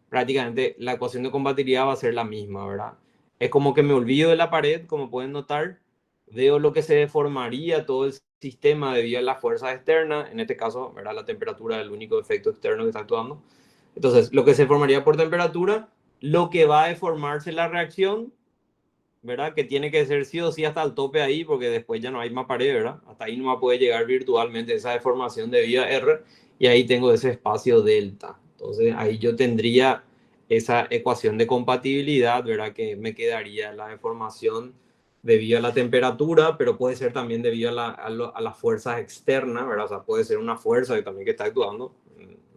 prácticamente la ecuación de compatibilidad va a ser la misma, ¿verdad? Es como que me olvido de la pared, como pueden notar, veo lo que se deformaría todo el sistema debido a las fuerzas externas, en este caso, ¿verdad? La temperatura es el único efecto externo que está actuando. Entonces, lo que se formaría por temperatura, lo que va a deformarse la reacción, ¿verdad? Que tiene que ser sí o sí hasta el tope ahí, porque después ya no hay más pared, ¿verdad? Hasta ahí no va a poder llegar virtualmente esa deformación debido a R, y ahí tengo ese espacio delta. Entonces, ahí yo tendría esa ecuación de compatibilidad, ¿verdad? Que me quedaría la deformación debido a la temperatura, pero puede ser también debido a las fuerzas externas, ¿verdad? O sea, puede ser una fuerza que también que está actuando,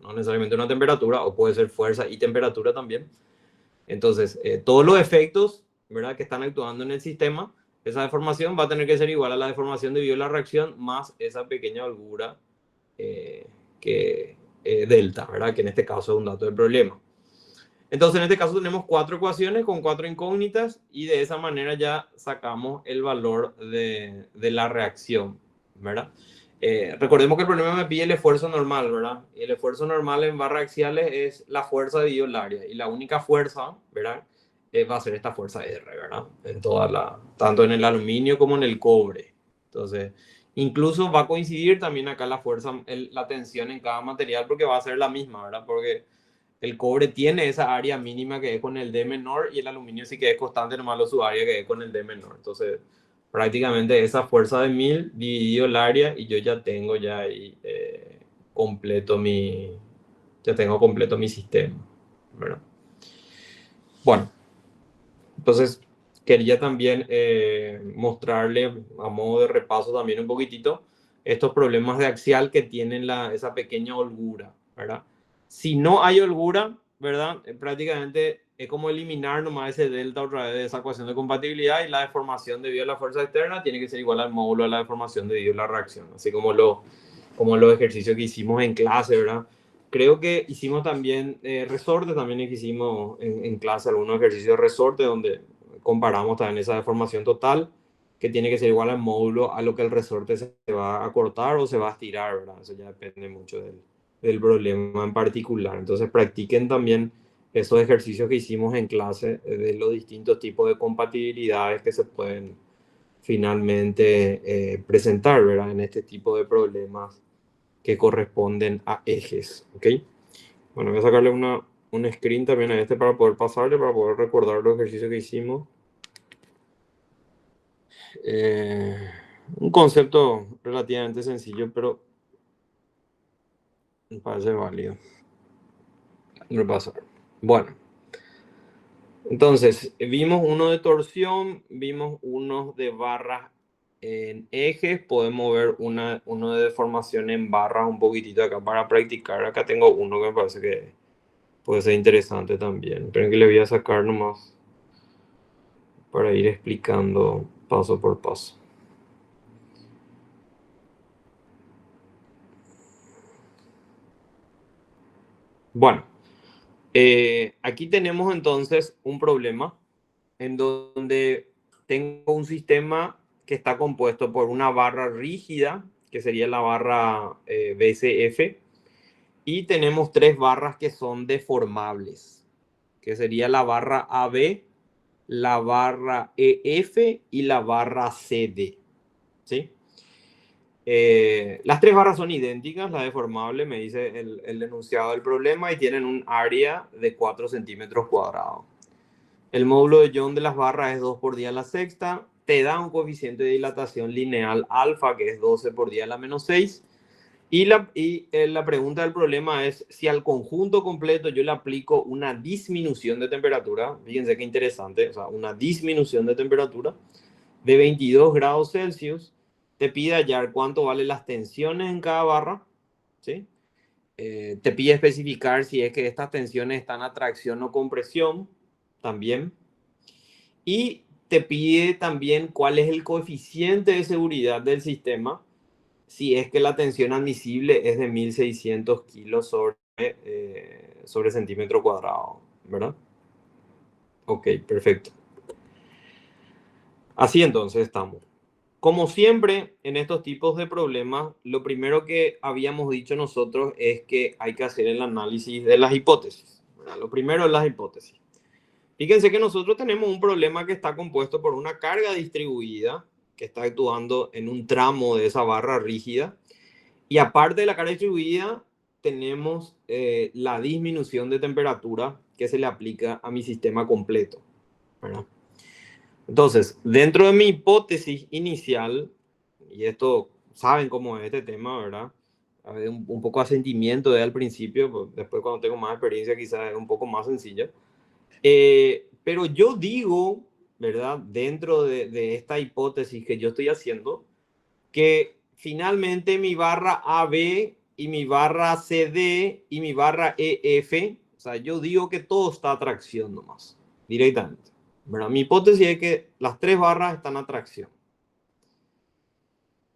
no necesariamente una temperatura, o puede ser fuerza y temperatura también. Entonces, todos los efectos, ¿verdad?, que están actuando en el sistema, esa deformación va a tener que ser igual a la deformación debido a la reacción más esa pequeña holgura eh, que delta, ¿verdad?, que en este caso es un dato del problema. Entonces, en este caso tenemos 4 ecuaciones con 4 incógnitas y de esa manera ya sacamos el valor de la reacción, ¿verdad? Recordemos que el problema me pide el esfuerzo normal, ¿verdad? Y el esfuerzo normal en barras axiales es la fuerza dividido el área. Y la única fuerza, ¿verdad? Va a ser esta fuerza R, ¿verdad? Tanto en el aluminio como en el cobre. Entonces, incluso va a coincidir también acá la fuerza, la tensión en cada material porque va a ser la misma, ¿verdad? Porque el cobre tiene esa área mínima que es con el D menor y el aluminio sí que es constante, nomás lo su área que es con el D menor. Entonces, prácticamente esa fuerza de 1000 dividido el área y yo ya tengo ya ahí completo ya tengo completo mi sistema, ¿verdad? Bueno, entonces quería también mostrarle a modo de repaso también un poquitito estos problemas de axial que tienen esa pequeña holgura, ¿verdad? Si no hay holgura, ¿verdad? Prácticamente es como eliminar nomás ese delta otra vez de esa ecuación de compatibilidad y la deformación debido a la fuerza externa tiene que ser igual al módulo de la deformación debido a la reacción, así como los ejercicios que hicimos en clase, ¿verdad? Creo que hicimos también resorte, también hicimos en clase algunos ejercicios de resorte donde comparamos también esa deformación total que tiene que ser igual al módulo a lo que el resorte se va a cortar o se va a estirar, ¿verdad? Eso ya depende mucho del problema en particular. Entonces practiquen también esos ejercicios que hicimos en clase de los distintos tipos de compatibilidades que se pueden finalmente presentar, ¿verdad? En este tipo de problemas que corresponden a ejes, ¿ok? Bueno, voy a sacarle un screen también a este para poder pasarle, para poder recordar los ejercicios que hicimos. Un concepto relativamente sencillo, pero me parece válido repasar. Bueno, entonces, vimos uno de torsión, vimos uno de barras en ejes, podemos ver uno de deformación en barras un poquitito acá para practicar. Acá tengo uno que me parece que puede ser interesante también. Esperen que le voy a sacar nomás para ir explicando paso por paso. Bueno, aquí tenemos entonces un problema en donde tengo un sistema que está compuesto por una barra rígida, que sería la barra BCF, y tenemos 3 barras que son deformables, que sería la barra AB, la barra EF y la barra CD, ¿sí? Las 3 barras son idénticas, la deformable me dice el enunciado del problema y tienen un área de 4 centímetros cuadrados. El módulo de Young de las barras es 2 por 10 a la sexta, te da un coeficiente de dilatación lineal alfa que es 12 por 10 a la menos 6. Y la pregunta del problema es si al conjunto completo yo le aplico una disminución de temperatura, fíjense qué interesante, o sea, una disminución de temperatura de 22 grados Celsius, te pide hallar cuánto valen las tensiones en cada barra, ¿sí? Te pide especificar si es que estas tensiones están a tracción o compresión, también. Y te pide también cuál es el coeficiente de seguridad del sistema, si es que la tensión admisible es de 1600 kilos sobre centímetro cuadrado, ¿verdad? Ok, perfecto. Así entonces estamos. como siempre, en estos tipos de problemas, lo primero que habíamos dicho nosotros es que hay que hacer el análisis de las hipótesis, ¿verdad? Lo primero es las hipótesis. Fíjense que nosotros tenemos un problema que está compuesto por una carga distribuida que está actuando en un tramo de esa barra rígida. Y aparte de la carga distribuida, tenemos la disminución de temperatura que se le aplica a mi sistema completo, ¿verdad? Entonces, dentro de mi hipótesis inicial, y esto saben cómo es este tema, ¿verdad? A ver, un poco de asentimiento de al principio, pues después cuando tengo más experiencia quizás es un poco más sencilla. Pero yo digo, ¿verdad? Dentro de esta hipótesis que yo estoy haciendo, que finalmente mi barra AB y mi barra CD y mi barra EF, o sea, yo digo que todo está a tracción nomás, directamente. ¿Verdad? Mi hipótesis es que las tres barras están a tracción.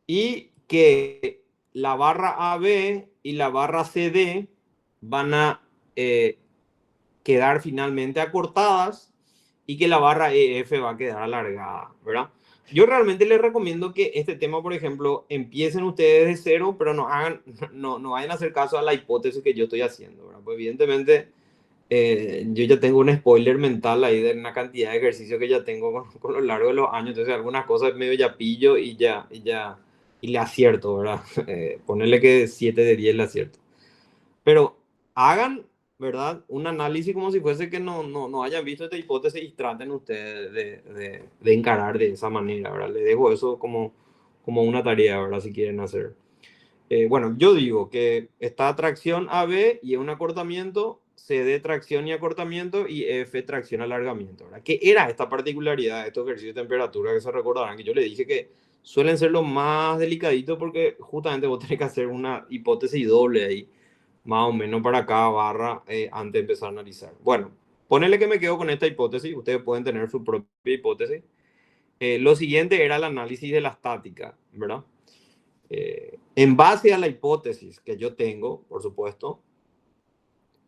Y que la barra AB y la barra CD van a quedar finalmente acortadas y que la barra EF va a quedar alargada, ¿verdad? Yo realmente les recomiendo que este tema, por ejemplo, empiecen ustedes de cero, pero no vayan a hacer caso a la hipótesis que yo estoy haciendo, ¿verdad? Pues evidentemente yo ya tengo un spoiler mental ahí de una cantidad de ejercicios que ya tengo con lo largo de los años, entonces algunas cosas medio ya pillo y le acierto, ¿verdad? Ponerle que 7 de 10 le acierto. Pero hagan, ¿verdad? Un análisis como si fuese que no hayan visto esta hipótesis y traten ustedes de encarar de esa manera, ¿verdad? Les dejo eso como una tarea, ¿verdad? Si quieren hacer. Bueno, yo digo que está tracción AB y un acortamiento, CD tracción y acortamiento y F tracción alargamiento, ¿verdad? ¿Qué era esta particularidad de estos ejercicios de temperatura que se recordarán? Que yo le dije que suelen ser los más delicaditos porque justamente vos tenés que hacer una hipótesis doble ahí, más o menos para cada barra antes de empezar a analizar. Bueno, ponele que me quedo con esta hipótesis, ustedes pueden tener su propia hipótesis. Lo siguiente era el análisis de la estática, ¿verdad? En base a la hipótesis que yo tengo, por supuesto,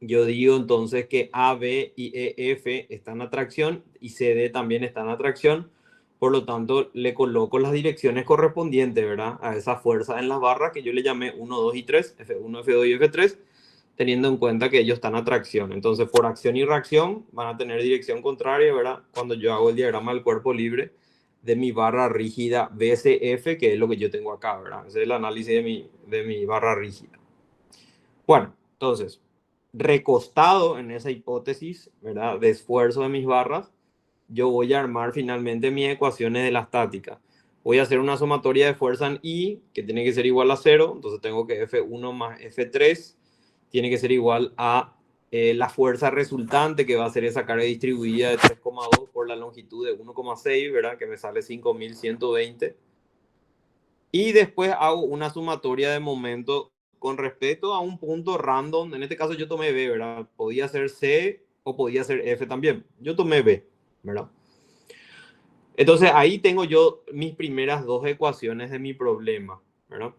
yo digo entonces que A, B y E, F están a tracción y C, D también están a tracción. Por lo tanto, le coloco las direcciones correspondientes, ¿verdad? A esa fuerza en las barras que yo le llamé 1, 2 y 3, F1, F2 y F3, teniendo en cuenta que ellos están a tracción. Entonces, por acción y reacción van a tener dirección contraria, ¿verdad? Cuando yo hago el diagrama del cuerpo libre de mi barra rígida BCF, que es lo que yo tengo acá, ¿verdad? Ese es el análisis de mi barra rígida. Bueno, entonces, recostado en esa hipótesis, ¿verdad? De esfuerzo de mis barras, yo voy a armar finalmente mis ecuaciones de la estática. Voy a hacer una sumatoria de fuerza en I, que tiene que ser igual a 0, entonces tengo que F1 más F3 tiene que ser igual a la fuerza resultante, que va a ser esa carga distribuida de 3,2 por la longitud de 1,6, ¿verdad? Que me sale 5.120. Y después hago una sumatoria de momento con respecto a un punto random. En este caso yo tomé B, ¿verdad? Podía ser C o podía ser F también. Yo tomé B, ¿verdad? Entonces ahí tengo yo mis primeras dos ecuaciones de mi problema, ¿verdad?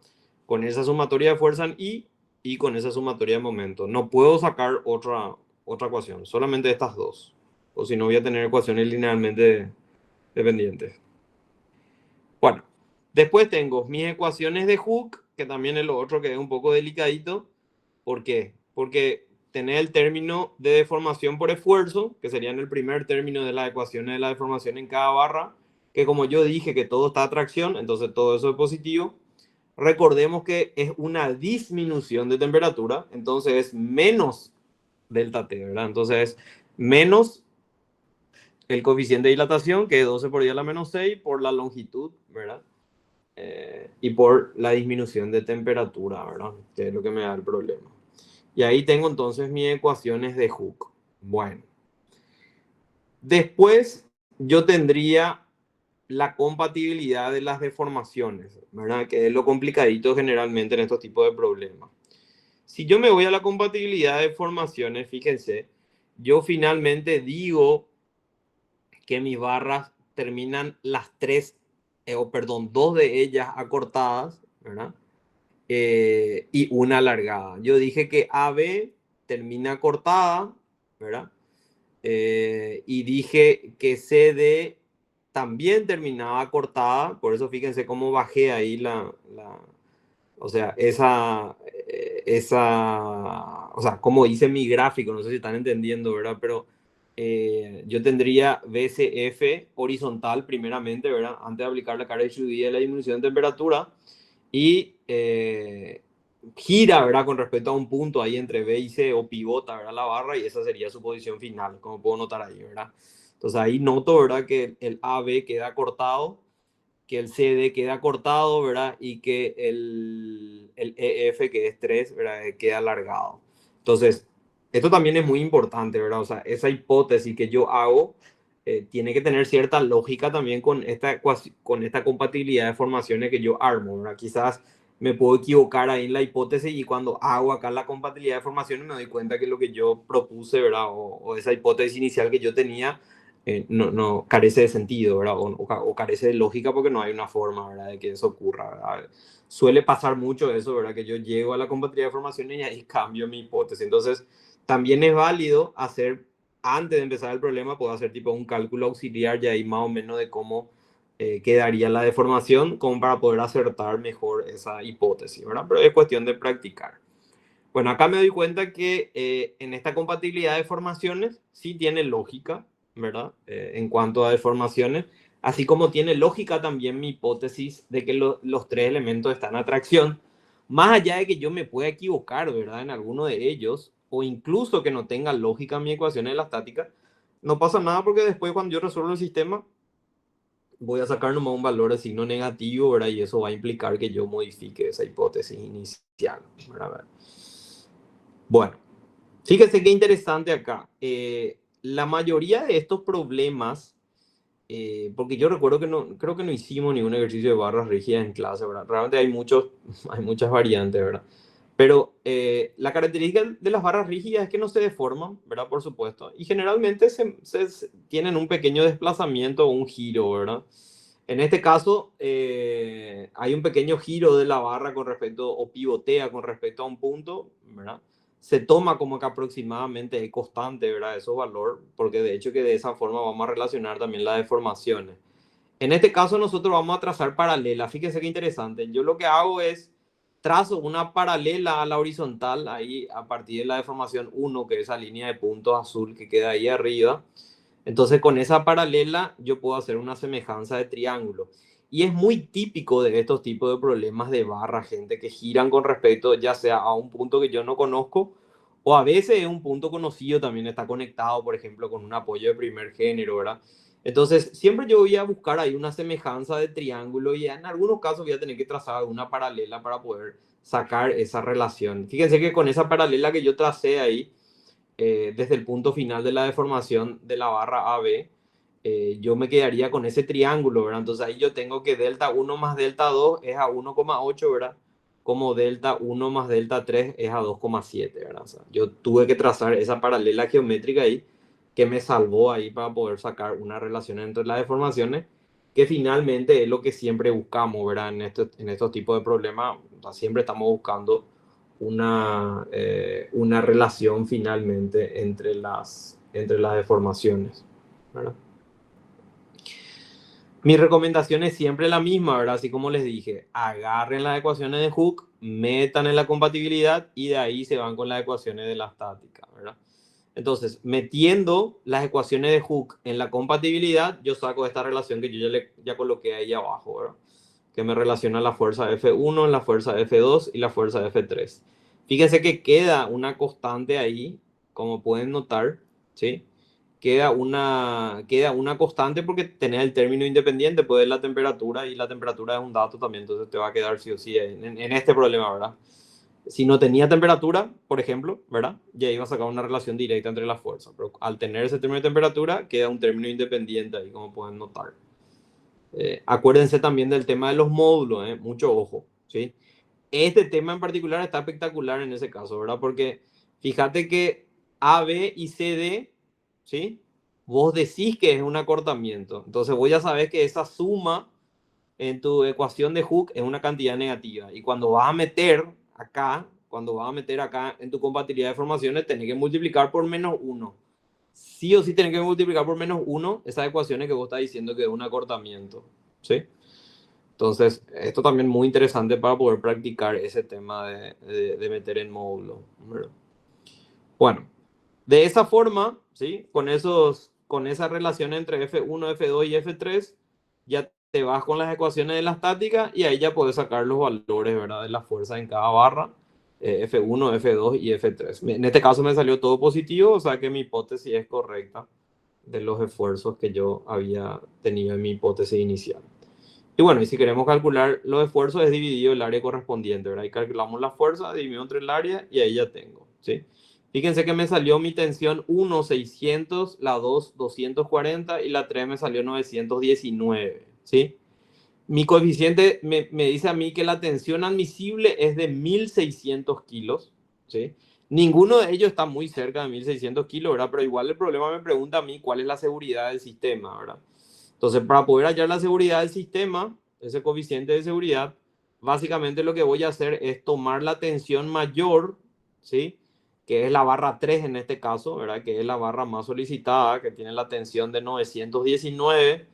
Con esa sumatoria de fuerza en I y con esa sumatoria de momento. No puedo sacar otra ecuación, solamente estas dos. O si no voy a tener ecuaciones linealmente dependientes. Bueno, después tengo mis ecuaciones de Hooke, que también es lo otro que es un poco delicadito. ¿Por qué? Porque tener el término de deformación por esfuerzo, que sería en el primer término de las ecuaciones de la deformación en cada barra, que como yo dije que todo está a tracción, entonces todo eso es positivo. Recordemos que es una disminución de temperatura, entonces es menos delta T, ¿verdad? Entonces es menos el coeficiente de dilatación, que es 12 por 10 a la menos 6, por la longitud, ¿verdad? Y por la disminución de temperatura, ¿verdad? Que es lo que me da el problema. Y ahí tengo entonces mis ecuaciones de Hooke. Bueno. Después yo tendría la compatibilidad de las deformaciones, ¿verdad? Que es lo complicadito generalmente en estos tipos de problemas. Si yo me voy a la compatibilidad de deformaciones, fíjense, yo finalmente digo que mis barras terminan las tres, dos de ellas acortadas, ¿verdad? Y una alargada. Yo dije que AB termina cortada, ¿verdad? Y dije que CD también terminaba cortada, por eso fíjense cómo bajé ahí o sea, o sea, como hice mi gráfico, no sé si están entendiendo, ¿verdad? Pero yo tendría VCF horizontal primeramente, ¿verdad? Antes de aplicar la carga distribuida de la disminución de temperatura y gira, ¿verdad? Con respecto a un punto ahí entre B y C o pivota, ¿verdad? La barra y esa sería su posición final, como puedo notar ahí, ¿verdad? Entonces ahí noto, ¿verdad? Que el AB queda cortado, que el CD queda cortado, ¿verdad? Y que el EF, que es 3, ¿verdad? Queda alargado. Entonces, esto también es muy importante, ¿verdad? O sea, esa hipótesis que yo hago tiene que tener cierta lógica también con esta compatibilidad de formaciones que yo armo, ¿verdad? Quizás me puedo equivocar ahí en la hipótesis y cuando hago acá la compatibilidad de formaciones me doy cuenta que lo que yo propuse, ¿verdad? O esa hipótesis inicial que yo tenía no carece de sentido, ¿verdad? O carece de lógica porque no hay una forma, ¿verdad? De que eso ocurra, ¿verdad? Suele pasar mucho eso, ¿verdad? Que yo llego a la compatibilidad de formaciones y ahí cambio mi hipótesis. Entonces, también es válido hacer, antes de empezar el problema, puedo hacer tipo un cálculo auxiliar ya ahí más o menos de cómo quedaría la deformación, como para poder acertar mejor esa hipótesis, ¿verdad? Pero es cuestión de practicar. Bueno, acá me doy cuenta que en esta compatibilidad de formaciones sí tiene lógica, ¿verdad? En cuanto a deformaciones, así como tiene lógica también mi hipótesis de que los tres elementos están en atracción, más allá de que yo me pueda equivocar, ¿verdad? En alguno de ellos, o incluso que no tenga lógica mi ecuación de la estática, no pasa nada porque después cuando yo resuelvo el sistema, voy a sacar nomás un valor de signo negativo, ¿verdad? Y eso va a implicar que yo modifique esa hipótesis inicial, ¿verdad? Bueno, fíjense qué interesante acá. La mayoría de estos problemas, porque yo recuerdo que no, creo que no hicimos ningún ejercicio de barras rígidas en clase, ¿verdad? Realmente hay hay muchas variantes, ¿verdad? Pero la característica de las barras rígidas es que no se deforman, ¿verdad? Por supuesto. Y generalmente tienen un pequeño desplazamiento o un giro, ¿verdad? En este caso, hay un pequeño giro de la barra con respecto, o pivotea con respecto a un punto, ¿verdad? Se toma como que aproximadamente es constante, ¿verdad? Esos valor, porque de hecho que de esa forma vamos a relacionar también las deformaciones. En este caso nosotros vamos a trazar paralelas. Fíjense qué interesante. Yo lo que hago es trazo una paralela a la horizontal ahí a partir de la deformación 1, que es esa línea de puntos azul que queda ahí arriba. Entonces con esa paralela yo puedo hacer una semejanza de triángulo. Y es muy típico de estos tipos de problemas de barra, gente, que giran con respecto ya sea a un punto que yo no conozco o a veces un punto conocido también está conectado, por ejemplo, con un apoyo de primer género, ¿verdad? Entonces, siempre yo voy a buscar ahí una semejanza de triángulo y en algunos casos voy a tener que trazar una paralela para poder sacar esa relación. Fíjense que con esa paralela que yo tracé ahí, desde el punto final de la deformación de la barra AB, yo me quedaría con ese triángulo, ¿verdad? Entonces ahí yo tengo que delta 1 más delta 2 es a 1,8, ¿verdad? Como delta 1 más delta 3 es a 2,7, ¿verdad? O sea, yo tuve que trazar esa paralela geométrica ahí que me salvó ahí para poder sacar una relación entre las deformaciones, que finalmente es lo que siempre buscamos, ¿verdad? En estos tipos de problemas, o sea, siempre estamos buscando una relación finalmente entre las deformaciones, ¿verdad? Mi recomendación es siempre la misma, ¿verdad? Así como les dije, agarren las ecuaciones de Hooke, metan en la compatibilidad y de ahí se van con las ecuaciones de la estática, ¿verdad? Entonces, metiendo las ecuaciones de Hooke en la compatibilidad, yo saco esta relación que yo ya coloqué ahí abajo, ¿verdad? Que me relaciona la fuerza F1, la fuerza F2 y la fuerza F3. Fíjense que queda una constante ahí, como pueden notar, ¿sí? Queda una constante porque tenés el término independiente, pues la temperatura, y la temperatura es un dato también, entonces te va a quedar sí o sí en este problema, ¿verdad? Si no tenía temperatura, por ejemplo, ¿verdad? Ya iba a sacar una relación directa entre las fuerzas, pero al tener ese término de temperatura, queda un término independiente ahí, como pueden notar. Acuérdense también del tema de los módulos, mucho ojo, ¿sí? Este tema en particular está espectacular en ese caso, ¿verdad? Porque fíjate que A, B y C, D, ¿sí? Vos decís que es un acortamiento. Entonces vos ya sabés que esa suma en tu ecuación de Hooke es una cantidad negativa. Y cuando vas a meter acá en tu compatibilidad de formaciones, tenés que multiplicar por -1. sí o sí tenés que multiplicar por menos 1 esas ecuaciones que vos estás diciendo que es un acortamiento, ¿sí? Entonces, esto también es muy interesante para poder practicar ese tema de meter en módulo, ¿verdad? Bueno, de esa forma, ¿sí? Con esa relación entre F1, F2 y F3, ya te vas con las ecuaciones de la estática y ahí ya puedes sacar los valores, ¿verdad? De la fuerza en cada barra, F1, F2 y F3. En este caso me salió todo positivo, o sea que mi hipótesis es correcta de los esfuerzos que yo había tenido en mi hipótesis inicial. Y bueno, y si queremos calcular los esfuerzos es dividido el área correspondiente, ¿verdad? Y calculamos la fuerza, dividido entre el área y ahí ya tengo, ¿sí? Fíjense que me salió mi tensión 1, 600, la 2, 240 y la 3 me salió 919, ¿sí? Mi coeficiente me dice a mí que la tensión admisible es de 1600 kilos, ¿sí? Ninguno de ellos está muy cerca de 1600 kilos, ¿verdad? Pero igual el problema me pregunta a mí cuál es la seguridad del sistema, ¿verdad? Entonces, para poder hallar la seguridad del sistema, ese coeficiente de seguridad, básicamente lo que voy a hacer es tomar la tensión mayor, ¿sí? Que es la barra 3 en este caso, ¿verdad? Que es la barra más solicitada, que tiene la tensión de 919.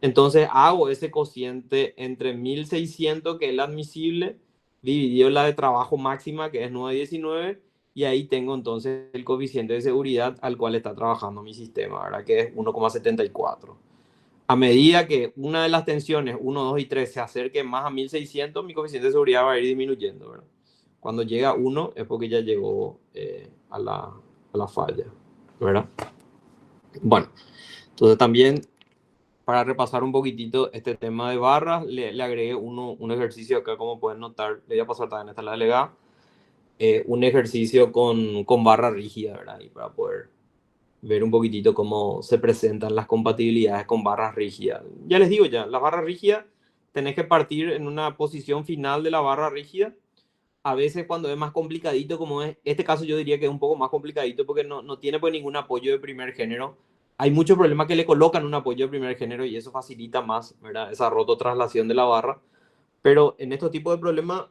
Entonces hago ese cociente entre 1600, que es la admisible, dividido la de trabajo máxima, que es 919, y ahí tengo entonces el coeficiente de seguridad al cual está trabajando mi sistema, ¿verdad? Que es 1,74. A medida que una de las tensiones, 1, 2 y 3, se acerque más a 1600, mi coeficiente de seguridad va a ir disminuyendo, ¿verdad? Cuando llega a 1 es porque ya llegó a la falla, ¿verdad? Bueno, entonces también para repasar un poquitito este tema de barras, le agregué un ejercicio acá, como pueden notar, le voy a pasar también esta la delegada, un ejercicio con barra rígida, ¿verdad? Y para poder ver un poquitito cómo se presentan las compatibilidades con barras rígidas. Ya les digo ya, las barras rígidas tenés que partir en una posición final de la barra rígida. A veces cuando es más complicadito, como es este caso, yo diría que es un poco más complicadito porque no tiene pues ningún apoyo de primer género. Hay muchos problemas que le colocan un apoyo de primer género y eso facilita más, ¿verdad? Esa rototraslación de la barra. Pero en estos tipos de problemas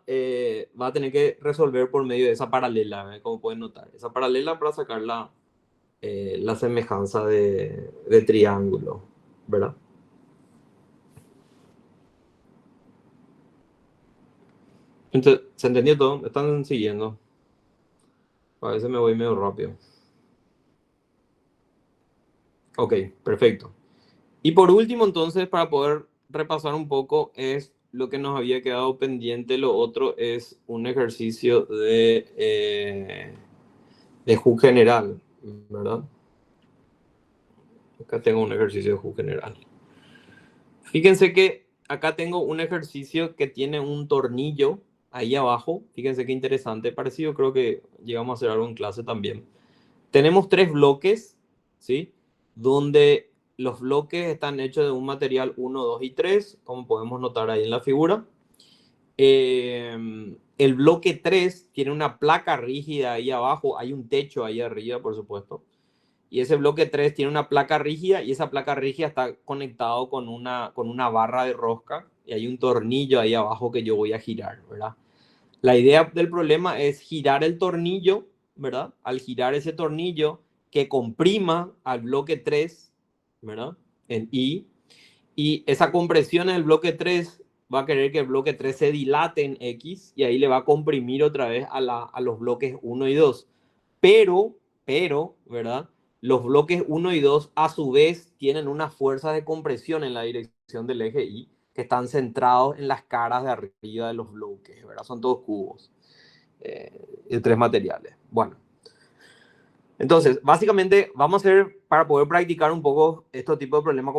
va a tener que resolver por medio de esa paralela, como pueden notar. Esa paralela para sacar la semejanza de triángulo, ¿verdad? Entonces, ¿se entendió todo? ¿Me están siguiendo? A veces me voy medio rápido. Ok, perfecto. Y por último, entonces, para poder repasar un poco, es lo que nos había quedado pendiente. Lo otro es un ejercicio de Hooke general, ¿verdad? Acá tengo un ejercicio de Hooke general. Fíjense que acá tengo un ejercicio que tiene un tornillo ahí abajo. Fíjense qué interesante. Parecido, creo que llegamos a hacer algo en clase también. Tenemos 3 bloques, ¿sí? Donde los bloques están hechos de un material 1, 2 y 3, como podemos notar ahí en la figura. El bloque 3 tiene una placa rígida ahí abajo. Hay un techo ahí arriba, por supuesto. Y ese bloque 3 tiene una placa rígida y esa placa rígida está conectado con una barra de rosca y hay un tornillo ahí abajo que yo voy a girar, ¿verdad? La idea del problema es girar el tornillo, ¿verdad? Al girar ese tornillo que comprima al bloque 3, ¿verdad? En I. Y esa compresión en el bloque 3 va a querer que el bloque 3 se dilate en X y ahí le va a comprimir otra vez a los bloques 1 y 2. Pero, ¿verdad? Los bloques 1 y 2 a su vez tienen una fuerza de compresión en la dirección del eje Y que están centrados en las caras de arriba de los bloques, ¿verdad? Son todos cubos de 3 materiales. Bueno, entonces, básicamente vamos a hacer, para poder practicar un poco estos tipos de problemas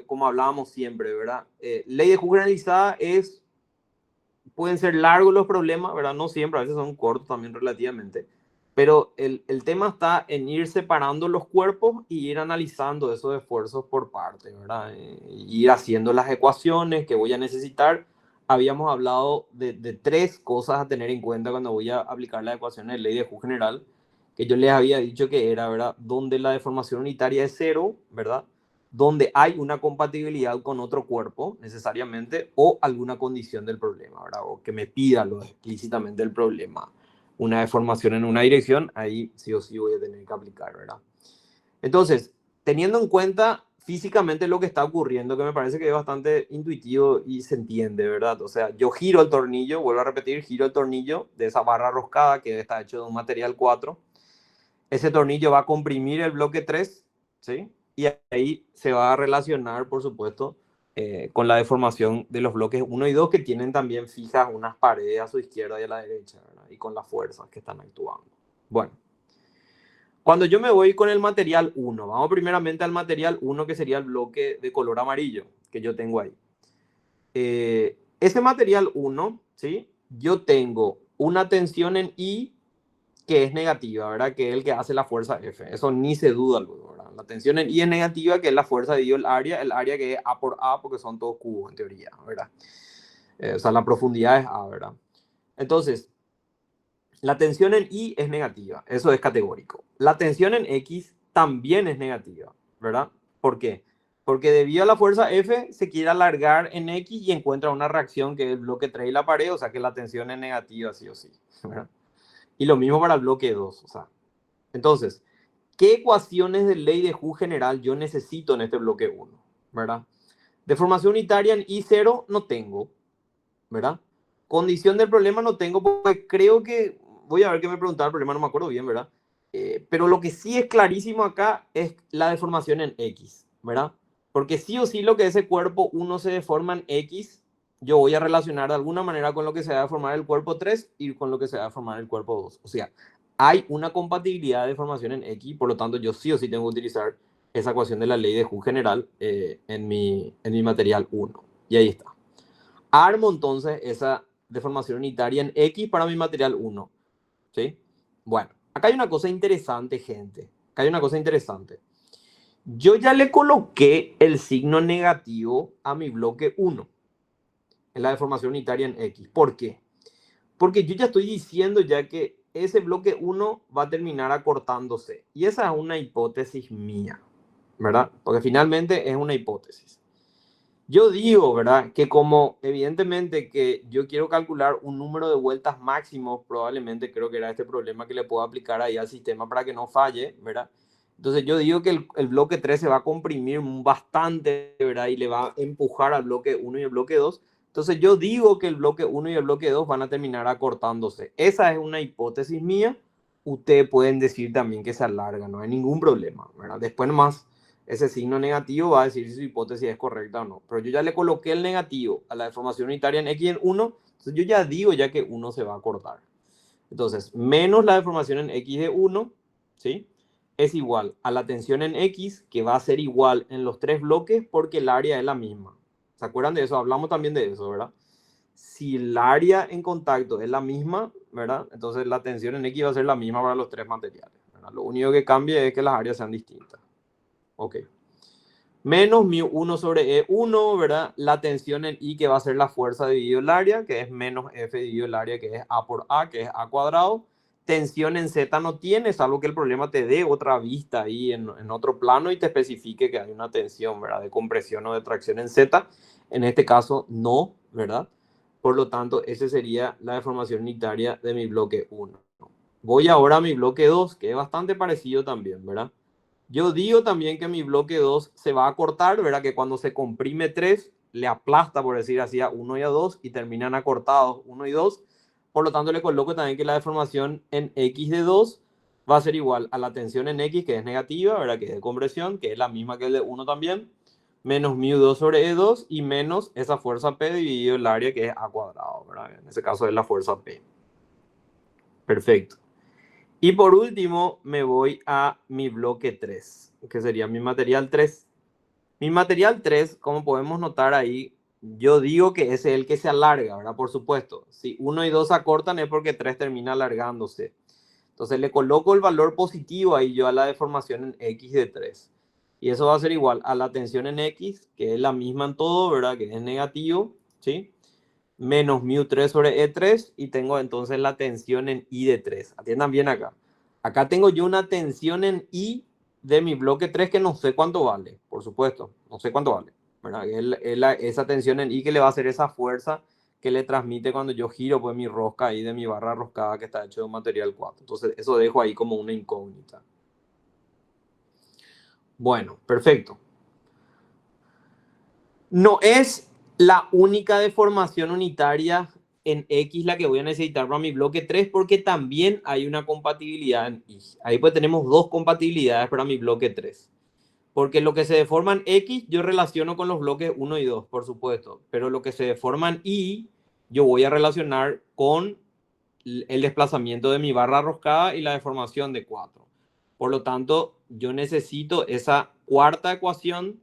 como hablábamos siempre, ¿verdad? Ley de Hooke generalizada pueden ser largos los problemas, ¿verdad? No siempre, a veces son cortos también relativamente. Pero el tema está en ir separando los cuerpos y ir analizando esos esfuerzos por parte, ¿verdad? Ir haciendo las ecuaciones que voy a necesitar. Habíamos hablado de 3 cosas a tener en cuenta cuando voy a aplicar las ecuaciones de ley de Hooke general, que yo les había dicho que era, ¿verdad? Donde la deformación unitaria es 0, ¿verdad? Donde hay una compatibilidad con otro cuerpo necesariamente o alguna condición del problema, ¿verdad? O que me pida lo explícitamente el problema. Una deformación en una dirección, ahí sí o sí voy a tener que aplicar, ¿verdad? Entonces, teniendo en cuenta físicamente lo que está ocurriendo, que me parece que es bastante intuitivo y se entiende, ¿verdad? O sea, yo giro el tornillo, vuelvo a repetir, giro el tornillo de esa barra roscada que está hecho de un material 4. Ese tornillo va a comprimir el bloque 3, ¿sí? Y ahí se va a relacionar, por supuesto, con la deformación de los bloques 1 y 2, que tienen también fijas unas paredes a su izquierda y a la derecha, ¿verdad? Y con las fuerzas que están actuando. Bueno, cuando yo me voy con el material 1, vamos primeramente al material 1, que sería el bloque de color amarillo que yo tengo ahí. Ese material 1, ¿sí? Yo tengo una tensión en I que es negativa, ¿verdad? Que es el que hace la fuerza F. Eso ni se duda luego, ¿verdad? La tensión en I es negativa, que es la fuerza dividido el área que es A por A, porque son todos cubos en teoría, ¿verdad? O sea, la profundidad es A, ¿verdad? Entonces, la tensión en I es negativa, eso es categórico. La tensión en X también es negativa, ¿verdad? ¿Por qué? Porque debido a la fuerza F se quiere alargar en X y encuentra una reacción que es el bloque 3 y la pared, o sea que la tensión es negativa sí o sí, ¿verdad? Y lo mismo para el bloque 2, o sea. Entonces, ¿qué ecuaciones de ley de Hooke general yo necesito en este bloque 1? ¿Verdad? Deformación unitaria en I0 no tengo, ¿verdad? Condición del problema no tengo porque creo que, voy a ver qué me preguntaba el problema, no me acuerdo bien, ¿verdad? Pero lo que sí es clarísimo acá es la deformación en X, ¿verdad? Porque sí o sí lo que ese cuerpo 1 se deforma en X, yo voy a relacionar de alguna manera con lo que se va a deformar el cuerpo 3 y con lo que se va a deformar el cuerpo 2. O sea, hay una compatibilidad de deformación en X, por lo tanto yo sí o sí tengo que utilizar esa ecuación de la ley de Hooke general en mi material 1. Y ahí está. Armo entonces esa deformación unitaria en X para mi material 1. ¿Sí? Bueno, acá hay una cosa interesante, gente. Acá hay una cosa interesante. Yo ya le coloqué el signo negativo a mi bloque 1 en la deformación unitaria en X. ¿Por qué? Porque yo ya estoy diciendo ya que ese bloque 1 va a terminar acortándose. Y esa es una hipótesis mía, ¿verdad? Porque finalmente es una hipótesis. Yo digo, ¿verdad? Que como evidentemente que yo quiero calcular un número de vueltas máximo, probablemente creo que era este problema que le puedo aplicar ahí al sistema para que no falle, ¿verdad? Entonces yo digo que el bloque 3 se va a comprimir bastante, ¿verdad? Y le va a empujar al bloque 1 y el bloque 2. Entonces yo digo que el bloque 1 y el bloque 2 van a terminar acortándose. Esa es una hipótesis mía. Ustedes pueden decir también que se alarga, no hay ningún problema, ¿verdad? Después nomás ese signo negativo va a decir si su hipótesis es correcta o no. Pero yo ya le coloqué el negativo a la deformación unitaria en X en 1, entonces yo ya digo ya que 1 se va a cortar. Entonces, menos la deformación en X de 1, ¿sí? Es igual a la tensión en X, que va a ser igual en los tres bloques porque el área es la misma. ¿Se acuerdan de eso? Hablamos también de eso, ¿verdad? Si el área en contacto es la misma, ¿verdad? Entonces la tensión en X va a ser la misma para los tres materiales, ¿verdad? Lo único que cambia es que las áreas sean distintas. Ok. Menos μ1 sobre E1, ¿verdad? La tensión en I, que va a ser la fuerza dividido el área, que es menos F dividido el área, que es A por A, que es A cuadrado. Tensión en Z no tiene, salvo que el problema te dé otra vista ahí en otro plano y te especifique que hay una tensión, ¿verdad? De compresión o de tracción en Z. En este caso, no, ¿verdad? Por lo tanto, esa sería la deformación unitaria de mi bloque 1. Voy ahora a mi bloque 2, que es bastante parecido también, ¿verdad? Yo digo también que mi bloque 2 se va a cortar, ¿verdad? Que cuando se comprime 3, le aplasta, por decir así, a 1 y a 2 y terminan acortados 1 y 2. Por lo tanto, le coloco también que la deformación en X de 2 va a ser igual a la tensión en X, que es negativa, ¿verdad? Que es de compresión, que es la misma que el de 1 también, menos μ2 sobre E2 y menos esa fuerza P dividido el área, que es A cuadrado, ¿verdad? En ese caso es la fuerza P. Perfecto. Y por último, me voy a mi bloque 3, que sería mi material 3. Mi material 3, como podemos notar ahí, yo digo que ese es el que se alarga, ¿verdad? Por supuesto. Si 1 y 2 acortan es porque 3 termina alargándose. Entonces le coloco el valor positivo ahí yo a la deformación en X de 3. Y eso va a ser igual a la tensión en X, que es la misma en todo, ¿verdad? Que es negativo, ¿sí? Menos μ3 sobre E3 y tengo entonces la tensión en I de 3. Atiendan bien acá. Acá tengo yo una tensión en I de mi bloque 3 que no sé cuánto vale, por supuesto, no sé cuánto vale, ¿verdad? Esa tensión en I que le va a hacer esa fuerza que le transmite cuando yo giro pues mi rosca ahí de mi barra roscada que está hecho de un material 4. Entonces eso dejo ahí como una incógnita. Bueno, perfecto. No es la única deformación unitaria en X la que voy a necesitar para mi bloque 3 porque también hay una compatibilidad en Y. Ahí pues tenemos dos compatibilidades para mi bloque 3. Porque lo que se deforma en X yo relaciono con los bloques 1 y 2, por supuesto. Pero lo que se deforma en Y yo voy a relacionar con el desplazamiento de mi barra roscada y la deformación de 4. Por lo tanto, yo necesito esa cuarta ecuación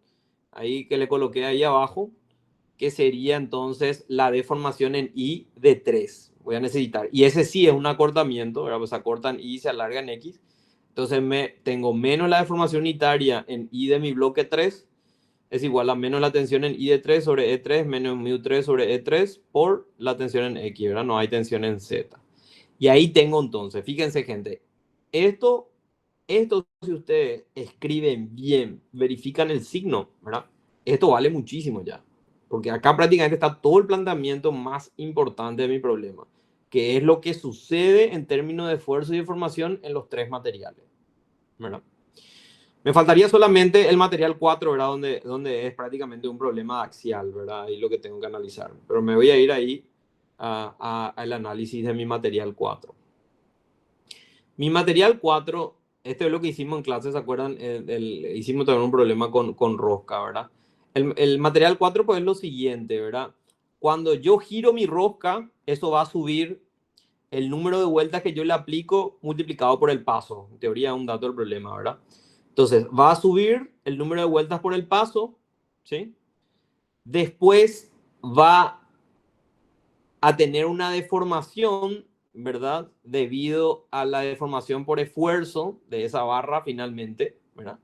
ahí que le coloqué ahí abajo, que sería entonces la deformación en Y de 3. Voy a necesitar. Y ese sí es un acortamiento, ¿verdad? Pues se acorta en Y y se alarga en X. Entonces tengo menos la deformación unitaria en Y de mi bloque 3 es igual a menos la tensión en I de 3 sobre E3 menos μ3 sobre E3 por la tensión en X, ¿verdad? No hay tensión en Z. Y ahí tengo entonces, fíjense gente, esto si ustedes escriben bien, verifican el signo, ¿verdad? Esto vale muchísimo ya. Porque acá prácticamente está todo el planteamiento más importante de mi problema, que es lo que sucede en términos de esfuerzo y deformación en los tres materiales, ¿verdad? Me faltaría solamente el material 4, ¿verdad? Donde es prácticamente un problema axial, ¿verdad? Ahí lo que tengo que analizar. Pero me voy a ir ahí al análisis de mi material 4. Mi material 4, este es lo que hicimos en clase, ¿se acuerdan? Hicimos también un problema con rosca, ¿verdad? El material 4 pues es lo siguiente, ¿verdad? Cuando yo giro mi rosca, eso va a subir el número de vueltas que yo le aplico multiplicado por el paso. En teoría es un dato del problema, ¿verdad? Entonces, va a subir el número de vueltas por el paso, ¿sí? Después va a tener una deformación, ¿verdad? Debido a la deformación por esfuerzo de esa barra finalmente, ¿verdad?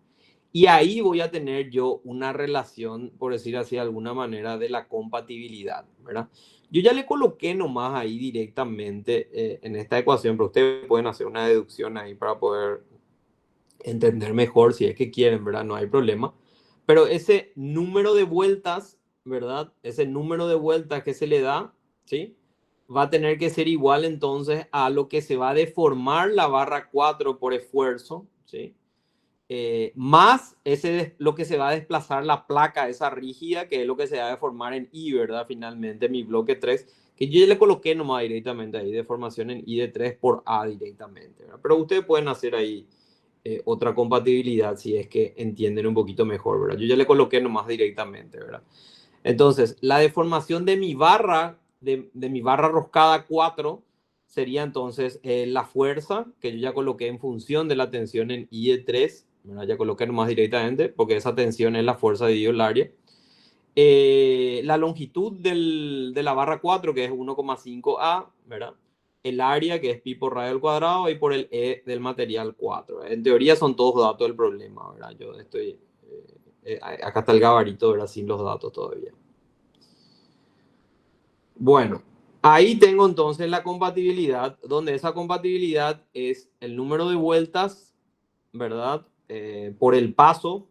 Y ahí voy a tener yo una relación, por decir así de alguna manera, de la compatibilidad, ¿verdad? Yo ya le coloqué nomás ahí directamente en esta ecuación, pero ustedes pueden hacer una deducción ahí para poder entender mejor si es que quieren, ¿verdad? No hay problema. Pero ese número de vueltas, ¿verdad? Ese número de vueltas que se le da, ¿sí? Va a tener que ser igual entonces a lo que se va a deformar la barra 4 por esfuerzo, ¿sí? Más lo que se va a desplazar la placa, esa rígida, que es lo que se va a deformar en I, ¿verdad? Finalmente, mi bloque 3, que yo ya le coloqué nomás directamente ahí, deformación en I de 3 por A directamente, ¿verdad? Pero ustedes pueden hacer ahí otra compatibilidad si es que entienden un poquito mejor, ¿verdad? Yo ya le coloqué nomás directamente, ¿verdad? Entonces, la deformación de mi barra, de mi barra roscada 4, sería entonces la fuerza que yo ya coloqué en función de la tensión en I de 3, ¿verdad? Ya coloqué nomás directamente, porque esa tensión es la fuerza dividido el área. La longitud de la barra 4, que es 1,5A, ¿verdad? El área, que es pi por radio al cuadrado, y por el E del material 4. En teoría son todos datos del problema, ¿verdad? Yo estoy... acá está el gabarito, ¿verdad? Sin los datos todavía. Bueno, ahí tengo entonces la compatibilidad, donde esa compatibilidad es el número de vueltas, ¿verdad? Por el paso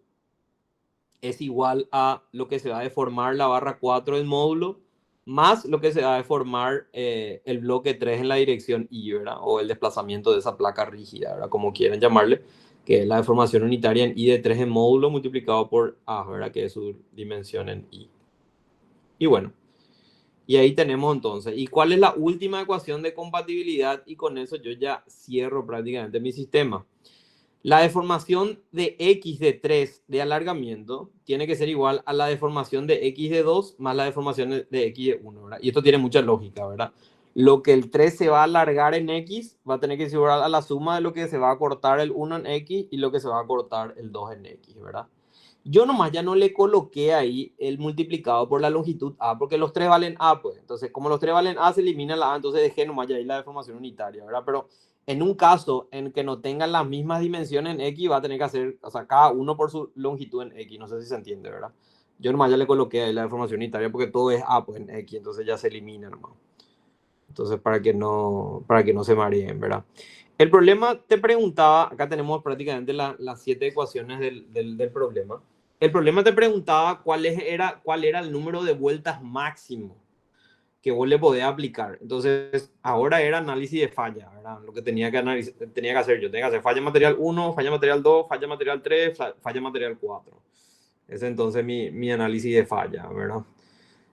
es igual a lo que se va a deformar la barra 4 del módulo, más lo que se va a deformar el bloque 3 en la dirección Y, ¿verdad? O el desplazamiento de esa placa rígida, ¿verdad? Como quieran llamarle, que es la deformación unitaria en I de 3 en módulo multiplicado por A, ¿verdad? Que es su dimensión en I. Y bueno, y ahí tenemos entonces. ¿Y cuál es la última ecuación de compatibilidad? Y con eso yo ya cierro prácticamente mi sistema. La deformación de X de 3 de alargamiento tiene que ser igual a la deformación de X de 2 más la deformación de X de 1, ¿verdad? Y esto tiene mucha lógica, ¿verdad? Lo que el 3 se va a alargar en X va a tener que ser igual a la suma de lo que se va a cortar el 1 en X y lo que se va a cortar el 2 en X, ¿verdad? Yo nomás ya no le coloqué ahí el multiplicado por la longitud A, porque los 3 valen A, pues. Entonces, como los 3 valen A, se elimina la A, entonces dejé nomás ya ahí la deformación unitaria, ¿verdad? Pero en un caso en que no tengan las mismas dimensiones en X, va a tener que hacer, o sea, cada uno por su longitud en X. No sé si se entiende, ¿verdad? Yo nomás ya le coloqué ahí la deformación unitaria porque todo es A, pues en X, entonces ya se elimina nomás. Entonces, para que no se mareen, ¿verdad? El problema te preguntaba, acá tenemos prácticamente las 7 ecuaciones del problema. El problema te preguntaba cuál era el número de vueltas máximo que vos le podés aplicar. Entonces, ahora era análisis de falla, ¿verdad? Lo que tenía que hacer yo. Tenía que hacer falla material 1, falla material 2, falla material 3, falla material 4. Ese es entonces mi análisis de falla, ¿verdad?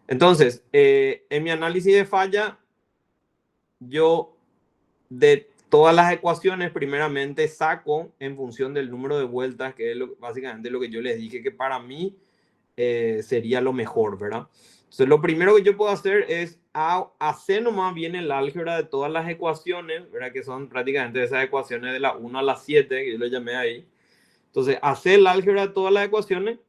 Entonces, en mi análisis de falla, yo de todas las ecuaciones, primeramente saco en función del número de vueltas, que es básicamente lo que yo les dije que para mí sería lo mejor, ¿verdad? Entonces, lo primero que yo puedo hacer es hacer nomás bien el álgebra de todas las ecuaciones, ¿verdad? Que son prácticamente esas ecuaciones de la 1 a la 7, que yo le llamé ahí. Entonces, hacer el álgebra de todas las ecuaciones